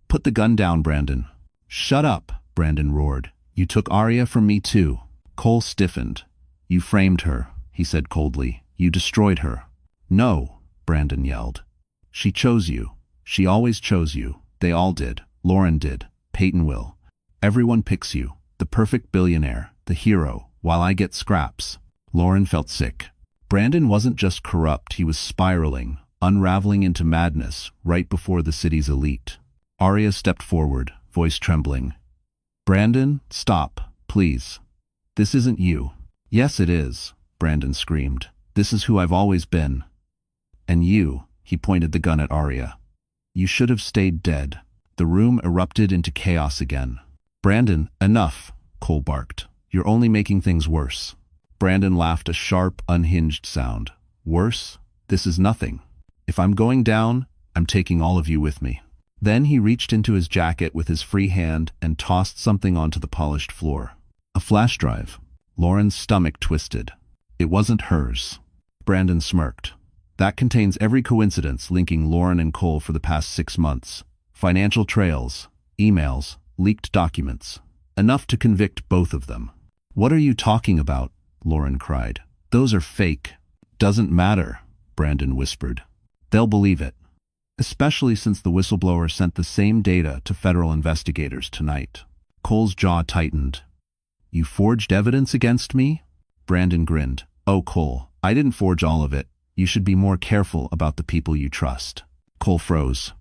Put the gun down, Brandon. Shut up, Brandon roared. You took Aria from me too. Cole stiffened. You framed her, he said coldly. You destroyed her. No, Brandon yelled. She chose you. She always chose you. They all did. Lauren did. Peyton will. Everyone picks you. The perfect billionaire. The hero. While I get scraps. Lauren felt sick. Brandon wasn't just corrupt, he was spiraling, unraveling into madness right before the city's elite. Aria stepped forward, voice trembling. Brandon, stop, please. This isn't you. Yes, it is, Brandon screamed. This is who I've always been. And you, he pointed the gun at Aria. You should have stayed dead. The room erupted into chaos again. Brandon, enough, Cole barked. You're only making things worse. Brandon laughed a sharp, unhinged sound. Worse? This is nothing. If I'm going down, I'm taking all of you with me. Then he reached into his jacket with his free hand and tossed something onto the polished floor. A flash drive. Lauren's stomach twisted. It wasn't hers. Brandon smirked. That contains every coincidence linking Lauren and Cole for the past 6 months. Financial trails, emails, leaked documents. Enough to convict both of them. What are you talking about? Lauren cried. Those are fake. Doesn't matter, Brandon whispered. They'll believe it. Especially since the whistleblower sent the same data to federal investigators tonight. Cole's jaw tightened. You forged evidence against me? Brandon grinned. Oh, Cole, I didn't forge all of it. You should be more careful about the people you trust. Cole froze.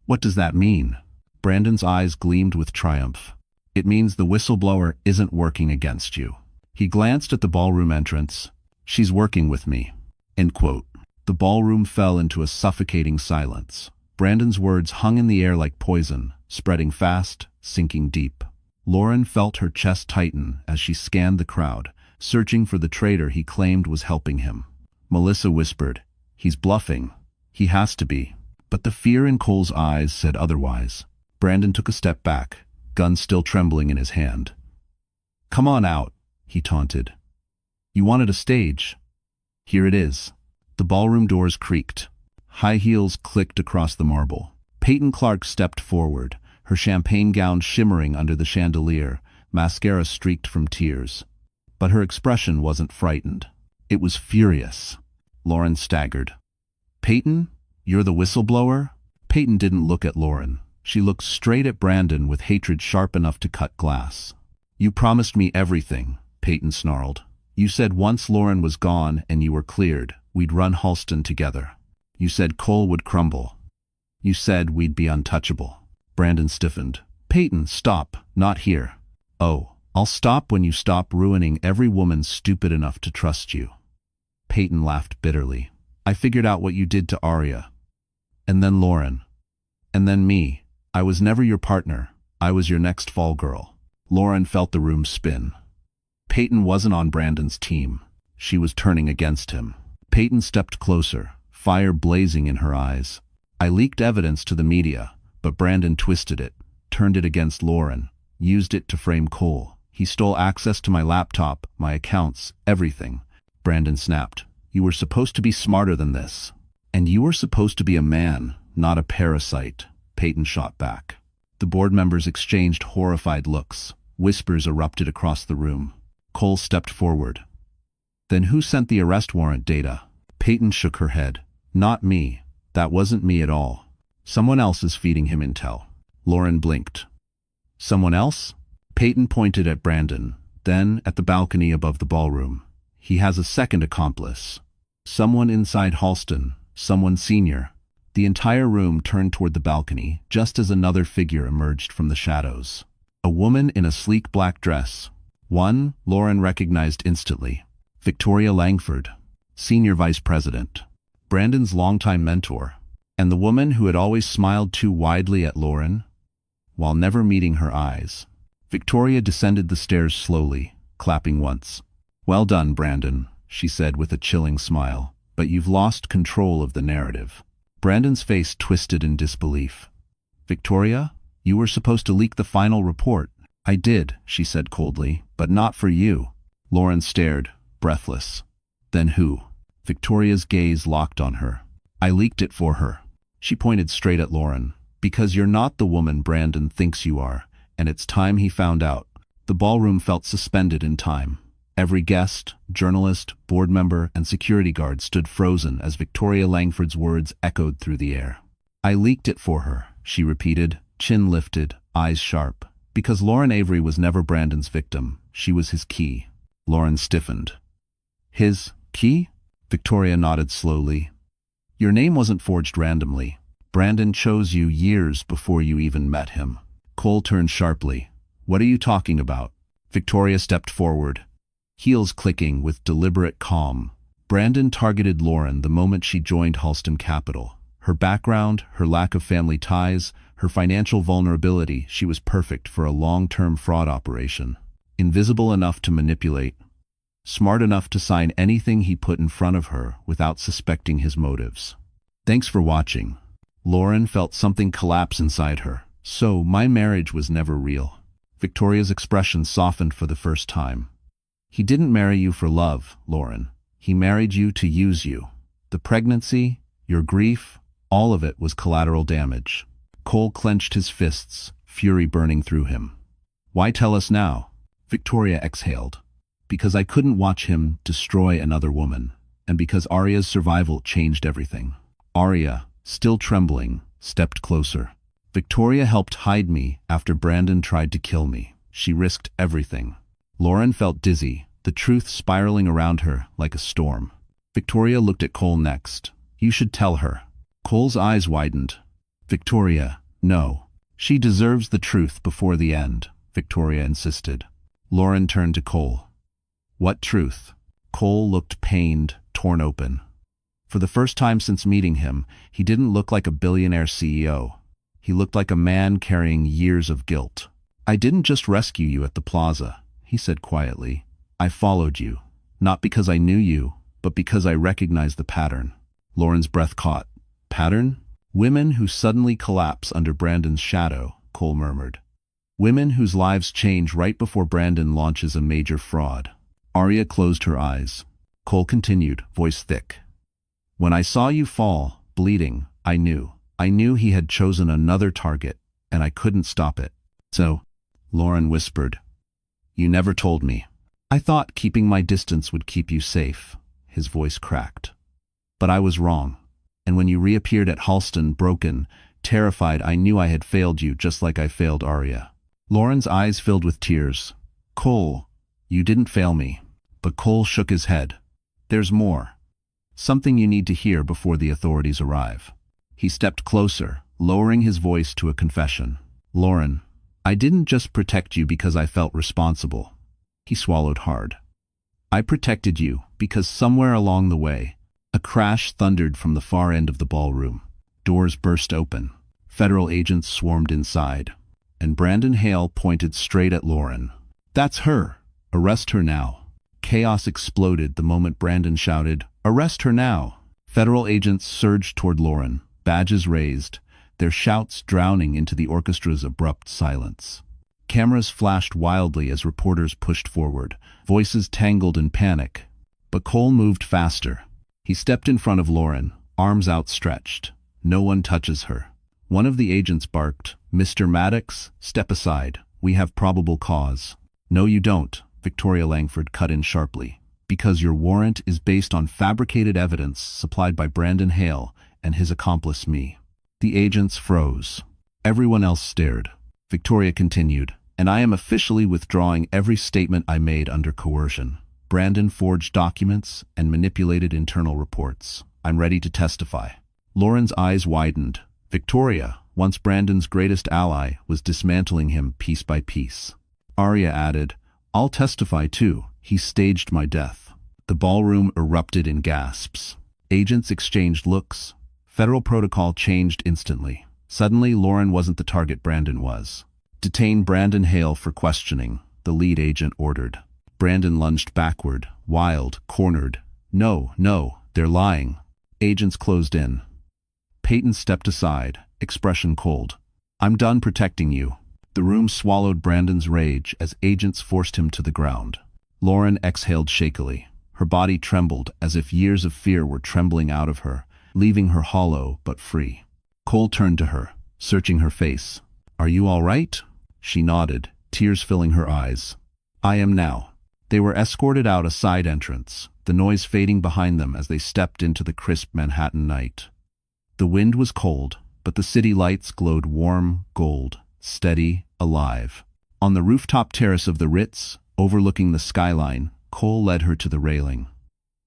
What does that mean? Brandon's eyes gleamed with triumph. It means the whistleblower isn't working against you. He glanced at the ballroom entrance. She's working with me. End quote. The ballroom fell into a suffocating silence. Brandon's words hung in the air like poison, spreading fast, sinking deep. Lauren felt her chest tighten as she scanned the crowd, searching for the traitor he claimed was helping him. Melissa whispered, He's bluffing. He has to be. But the fear in Cole's eyes said otherwise. Brandon took a step back, gun still trembling in his hand. "Come on out," he taunted. "You wanted a stage. Here it is." The ballroom doors creaked. High heels clicked across the marble. Peyton Clark stepped forward, her champagne gown shimmering under the chandelier, mascara streaked from tears. But her expression wasn't frightened. It was furious. Lauren staggered. "Peyton, you're the whistleblower?" Peyton didn't look at Lauren. She looked straight at Brandon with hatred sharp enough to cut glass. "You promised me everything," Peyton snarled. "You said once Lauren was gone and you were cleared, we'd run Halston together. You said Cole would crumble. You said we'd be untouchable." Brandon stiffened. "Peyton, stop. Not here." "Oh, I'll stop when you stop ruining every woman stupid enough to trust you." Peyton laughed bitterly. "I figured out what you did to Arya. And then Lauren. And then me. I was never your partner. I was your next fall girl." Lauren felt the room spin. Peyton wasn't on Brandon's team. She was turning against him. Peyton stepped closer, fire blazing in her eyes. "I leaked evidence to the media, but Brandon twisted it, turned it against Lauren, used it to frame Cole. He stole access to my laptop, my accounts, everything." Brandon snapped. "You were supposed to be smarter than this. And you were supposed to be a man, not a parasite," Peyton shot back. The board members exchanged horrified looks. Whispers erupted across the room. Cole stepped forward. "Then who sent the arrest warrant data?" Peyton shook her head. "Not me. That wasn't me at all. Someone else is feeding him intel." Lauren blinked. "Someone else?" Peyton pointed at Brandon, then at the balcony above the ballroom. "He has a second accomplice. Someone inside Halston, someone senior." The entire room turned toward the balcony, just as another figure emerged from the shadows. A woman in a sleek black dress. One, Lauren recognized instantly. Victoria Langford, Senior Vice President. Brandon's longtime mentor. And the woman who had always smiled too widely at Lauren, while never meeting her eyes. Victoria descended the stairs slowly, clapping once. "Well done, Brandon," she said with a chilling smile, "but you've lost control of the narrative." Brandon's face twisted in disbelief. "Victoria, you were supposed to leak the final report." "I did," she said coldly, "but not for you." Lauren stared, breathless. "Then who?" Victoria's gaze locked on her. "I leaked it for her." She pointed straight at Lauren. "Because you're not the woman Brandon thinks you are, and it's time he found out." The ballroom felt suspended in time. Every guest, journalist, board member, and security guard stood frozen as Victoria Langford's words echoed through the air. "I leaked it for her," she repeated, chin lifted, eyes sharp. "Because Lauren Avery was never Brandon's victim. She was his key." Lauren stiffened. "His key?" Victoria nodded slowly. "Your name wasn't forged randomly. Brandon chose you years before you even met him." Cole turned sharply. "What are you talking about?" Victoria stepped forward, heels clicking with deliberate calm. Brandon targeted Lauren the moment she joined Halston Capital. Her background, her lack of family ties, her financial vulnerability, she was perfect for a long-term fraud operation. Invisible enough to manipulate, smart enough to sign anything he put in front of her without suspecting his motives. "Thanks for watching." Lauren felt something collapse inside her. "So, my marriage was never real." Victoria's expression softened for the first time. "He didn't marry you for love, Lauren. He married you to use you. The pregnancy, your grief, all of it was collateral damage." Cole clenched his fists, fury burning through him. "Why tell us now?" Victoria exhaled. "Because I couldn't watch him destroy another woman, and because Arya's survival changed everything." Arya, still trembling, stepped closer. "Victoria helped hide me after Brandon tried to kill me. She risked everything." Lauren felt dizzy, the truth spiraling around her like a storm. Victoria looked at Cole next. "You should tell her." Cole's eyes widened. "Victoria, no. She deserves the truth before the end," Victoria insisted. Lauren turned to Cole. "What truth?" Cole looked pained, torn open. For the first time since meeting him, he didn't look like a billionaire CEO. He looked like a man carrying years of guilt. "I didn't just rescue you at the plaza," he said quietly. "I followed you, not because I knew you, but because I recognized the pattern." Lauren's breath caught. "Pattern?" "Women who suddenly collapse under Brandon's shadow," Cole murmured. Women whose lives change right before Brandon launches a major fraud. Arya closed her eyes. Cole continued, voice thick. When I saw you fall, bleeding, I knew. I knew he had chosen another target, and I couldn't stop it. So, Lauren whispered, you never told me. I thought keeping my distance would keep you safe. His voice cracked. But I was wrong. And when you reappeared at Halston, broken, terrified, I knew I had failed you just like I failed Arya. Lauren's eyes filled with tears. Cole, you didn't fail me. But Cole shook his head. There's more. Something you need to hear before the authorities arrive. He stepped closer, lowering his voice to a confession. Lauren, I didn't just protect you because I felt responsible. He swallowed hard. I protected you because somewhere along the way, a crash thundered from the far end of the ballroom. Doors burst open. Federal agents swarmed inside. And Brandon Hale pointed straight at Lauren. That's her. Arrest her now. Chaos exploded the moment Brandon shouted, arrest her now. Federal agents surged toward Lauren, badges raised, their shouts drowning into the orchestra's abrupt silence. Cameras flashed wildly as reporters pushed forward, voices tangled in panic. But Cole moved faster. He stepped in front of Lauren, arms outstretched. No one touches her. One of the agents barked, Mr. Maddox, step aside. We have probable cause. No, you don't, Victoria Langford cut in sharply. Because your warrant is based on fabricated evidence supplied by Brandon Hale and his accomplice me. The agents froze. Everyone else stared. Victoria continued, and I am officially withdrawing every statement I made under coercion. Brandon forged documents and manipulated internal reports. I'm ready to testify. Lauren's eyes widened. Victoria, once Brandon's greatest ally, was dismantling him piece by piece. Arya added, I'll testify too. He staged my death. The ballroom erupted in gasps. Agents exchanged looks. Federal protocol changed instantly. Suddenly, Lauren wasn't the target Brandon was. Detain Brandon Hale for questioning, the lead agent ordered. Brandon lunged backward, wild, cornered. No, they're lying. Agents closed in. Peyton stepped aside, expression cold. I'm done protecting you. The room swallowed Brandon's rage as agents forced him to the ground. Lauren exhaled shakily. Her body trembled as if years of fear were trembling out of her, leaving her hollow but free. Cole turned to her, searching her face. Are you all right? She nodded, tears filling her eyes. I am now. They were escorted out a side entrance, the noise fading behind them as they stepped into the crisp Manhattan night. The wind was cold, but the city lights glowed warm gold, steady, alive. On the rooftop terrace of the Ritz, overlooking the skyline, Cole led her to the railing.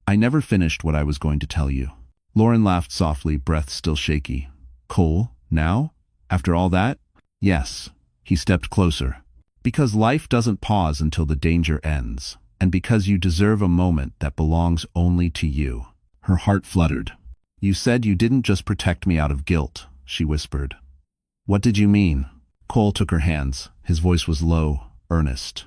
I never finished what I was going to tell you. Lauren laughed softly, breath still shaky. Cole, now? After all that? Yes. He stepped closer. Because life doesn't pause until the danger ends, and because you deserve a moment that belongs only to you. Her heart fluttered. You said you didn't just protect me out of guilt, she whispered. What did you mean? Cole took her hands. His voice was low, earnest.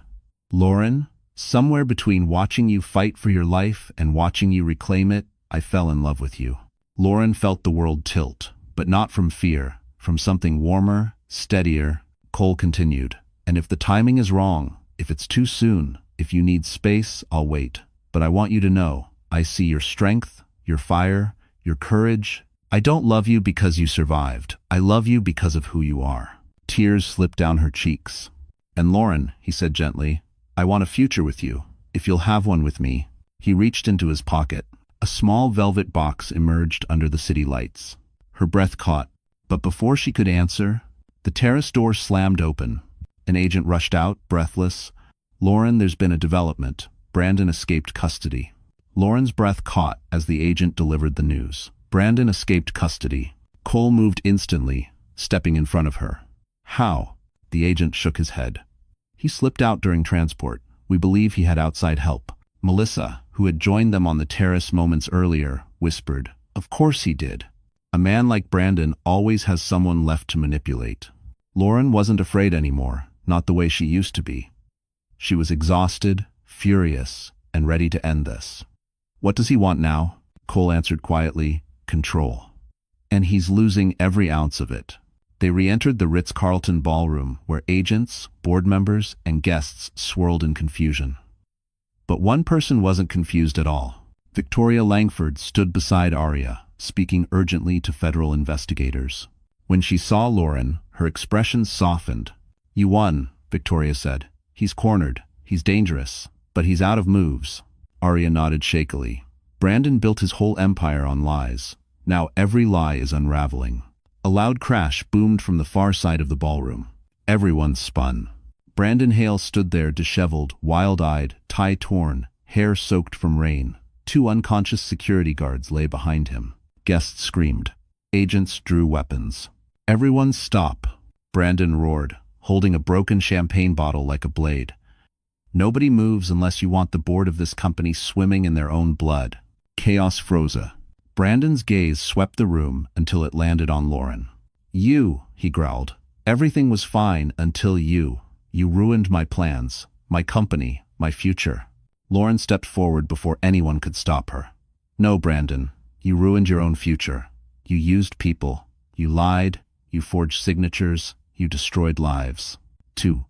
Lauren, somewhere between watching you fight for your life and watching you reclaim it, I fell in love with you. Lauren felt the world tilt, but not from fear, from something warmer, steadier. Cole continued. And if the timing is wrong, if it's too soon, if you need space, I'll wait. But I want you to know, I see your strength, your fire, your courage. I don't love you because you survived. I love you because of who you are. Tears slipped down her cheeks. And Lauren, he said gently, I want a future with you, if you'll have one with me. He reached into his pocket. A small velvet box emerged under the city lights. Her breath caught, but before she could answer, the terrace door slammed open. An agent rushed out, breathless. Lauren, there's been a development. Brandon escaped custody. Lauren's breath caught as the agent delivered the news. Brandon escaped custody. Cole moved instantly, stepping in front of her. How? The agent shook his head. He slipped out during transport. We believe he had outside help. Melissa, who had joined them on the terrace moments earlier, whispered, Of course he did. A man like Brandon always has someone left to manipulate. Lauren wasn't afraid anymore, not the way she used to be. She was exhausted, furious, and ready to end this. What does he want now? Cole answered quietly, control. And he's losing every ounce of it. They re-entered the Ritz-Carlton ballroom, where agents, board members, and guests swirled in confusion. But one person wasn't confused at all. Victoria Langford stood beside Arya, speaking urgently to federal investigators. When she saw Lauren, her expression softened. "You won," Victoria said. "He's cornered. He's dangerous. But he's out of moves." Arya nodded shakily. Brandon built his whole empire on lies. Now every lie is unraveling. A loud crash boomed from the far side of the ballroom. Everyone spun. Brandon Hale stood there disheveled, wild-eyed, tie torn, hair soaked from rain. 2 unconscious security guards lay behind him. Guests screamed. Agents drew weapons. "Everyone stop," Brandon roared, holding a broken champagne bottle like a blade. "Nobody moves unless you want the board of this company swimming in their own blood." Chaos froze. Brandon's gaze swept the room until it landed on Lauren. "You," he growled. "Everything was fine until you. You ruined my plans, my company, my future." Lauren stepped forward before anyone could stop her. "No, Brandon. You ruined your own future. You used people. You lied. You forged signatures. You destroyed lives." 2.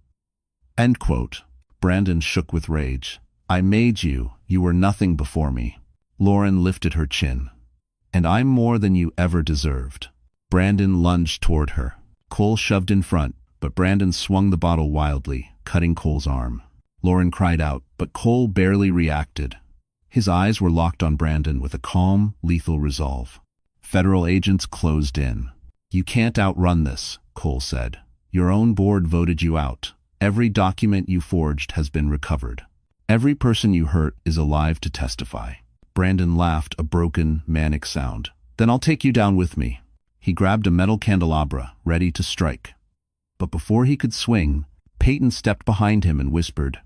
End quote. Brandon shook with rage. "I made you. You were nothing before me." Lauren lifted her chin. "And I'm more than you ever deserved." Brandon lunged toward her. Cole shoved in front, but Brandon swung the bottle wildly, cutting Cole's arm. Lauren cried out, but Cole barely reacted. His eyes were locked on Brandon with a calm, lethal resolve. Federal agents closed in. "You can't outrun this," Cole said. "Your own board voted you out. Every document you forged has been recovered. Every person you hurt is alive to testify." Brandon laughed, a broken, manic sound. "Then I'll take you down with me." He grabbed a metal candelabra, ready to strike. But before he could swing, Peyton stepped behind him and whispered,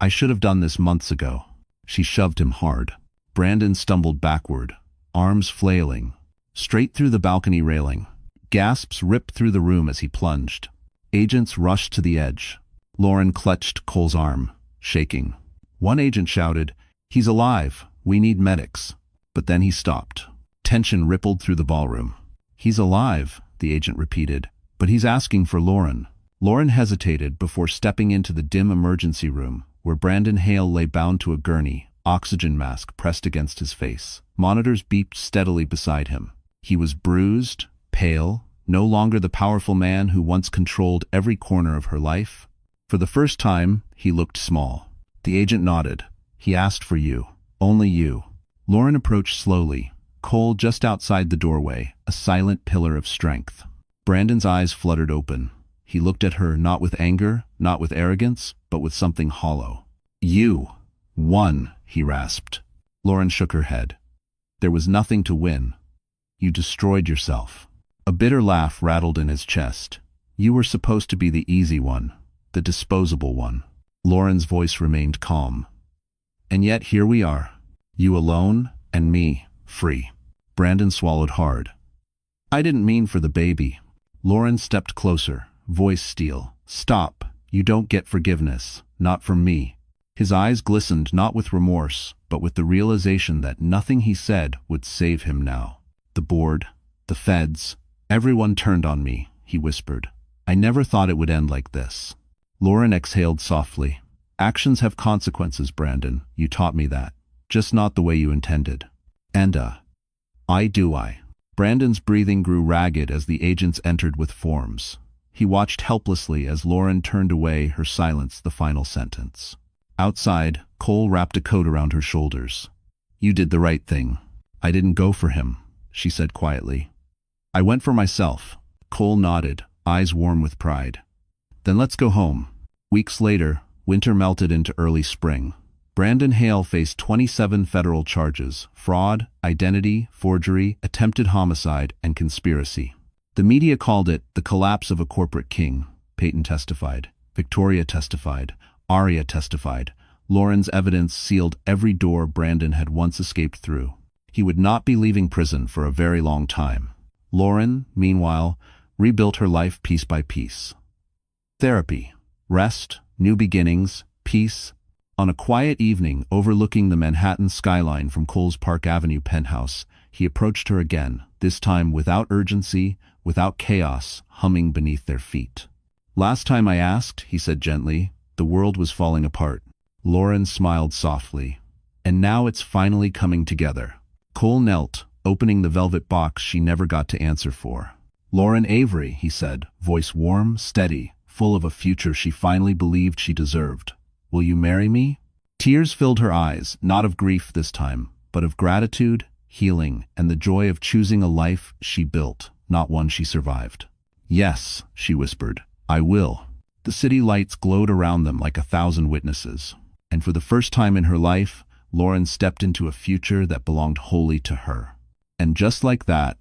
"I should have done this months ago." She shoved him hard. Brandon stumbled backward, arms flailing, straight through the balcony railing. Gasps ripped through the room as he plunged. Agents rushed to the edge. Lauren clutched Cole's arm, shaking. One agent shouted, "He's alive. We need medics." But then he stopped. Tension rippled through the ballroom. "He's alive," the agent repeated, "but he's asking for Lauren." Lauren hesitated before stepping into the dim emergency room, where Brandon Hale lay bound to a gurney, oxygen mask pressed against his face. Monitors beeped steadily beside him. He was bruised, pale, no longer the powerful man who once controlled every corner of her life. For the first time, he looked small. The agent nodded. "He asked for you. Only you." Lauren approached slowly, Cole just outside the doorway, a silent pillar of strength. Brandon's eyes fluttered open. He looked at her not with anger, not with arrogance, but with something hollow. "You won," he rasped. Lauren shook her head. "There was nothing to win. You destroyed yourself." A bitter laugh rattled in his chest. "You were supposed to be the easy one, the disposable one." Lauren's voice remained calm. "And yet here we are. You alone, and me, free." Brandon swallowed hard. "I didn't mean for the baby." Lauren stepped closer, voice steel. "Stop. You don't get forgiveness. Not from me." His eyes glistened not with remorse, but with the realization that nothing he said would save him now. "The board, the feds, everyone turned on me," he whispered. "I never thought it would end like this." Lauren exhaled softly. "Actions have consequences, Brandon. You taught me that. Just not the way you intended." And I. Brandon's breathing grew ragged as the agents entered with forms. He watched helplessly as Lauren turned away, her silence the final sentence. Outside, Cole wrapped a coat around her shoulders. "You did the right thing." "I didn't go for him," she said quietly. "I went for myself." Cole nodded, eyes warm with pride. "Then let's go home." Weeks later, winter melted into early spring. Brandon Hale faced 27 federal charges: fraud, identity, forgery, attempted homicide, and conspiracy. The media called it the collapse of a corporate king. Peyton testified. Victoria testified. Arya testified. Lauren's evidence sealed every door Brandon had once escaped through. He would not be leaving prison for a very long time. Lauren, meanwhile, rebuilt her life piece by piece. Therapy, rest, new beginnings, peace. On a quiet evening overlooking the Manhattan skyline from Coles Park Avenue penthouse, he approached her again, this time without urgency, without chaos humming beneath their feet. Last time I asked, he said gently, the world was falling apart. Lauren smiled softly. And now it's finally coming together. Cole knelt, opening the velvet box she never got to answer for. Lauren Avery, he said, voice warm, steady, full of a future she finally believed she deserved. Will you marry me? Tears filled her eyes, not of grief this time, but of gratitude, healing, and the joy of choosing a life she built, not one she survived. Yes, she whispered, I will. The city lights glowed around them like 1,000 witnesses. And for the first time in her life, Lauren stepped into a future that belonged wholly to her. And just like that,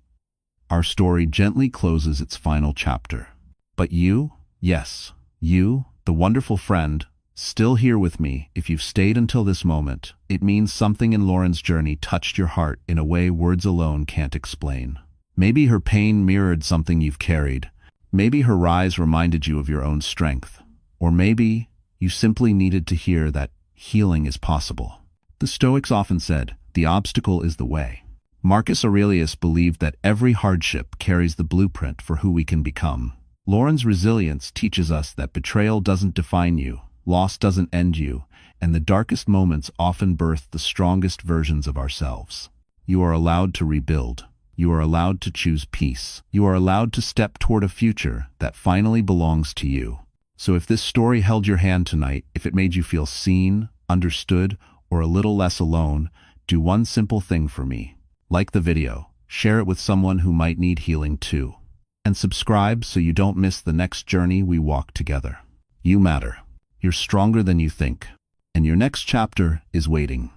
our story gently closes its final chapter. But you, yes, you, the wonderful friend, still here with me, if you've stayed until this moment, it means something in Lauren's journey touched your heart in a way words alone can't explain. Maybe her pain mirrored something you've carried. Maybe her rise reminded you of your own strength. Or maybe you simply needed to hear that healing is possible. The Stoics often said, the obstacle is the way. Marcus Aurelius believed that every hardship carries the blueprint for who we can become. Lauren's resilience teaches us that betrayal doesn't define you, loss doesn't end you, and the darkest moments often birth the strongest versions of ourselves. You are allowed to rebuild. You are allowed to choose peace. You are allowed to step toward a future that finally belongs to you. So if this story held your hand tonight, if it made you feel seen, understood, or a little less alone, do one simple thing for me. Like the video, share it with someone who might need healing too. And subscribe so you don't miss the next journey we walk together. You matter. You're stronger than you think. And your next chapter is waiting.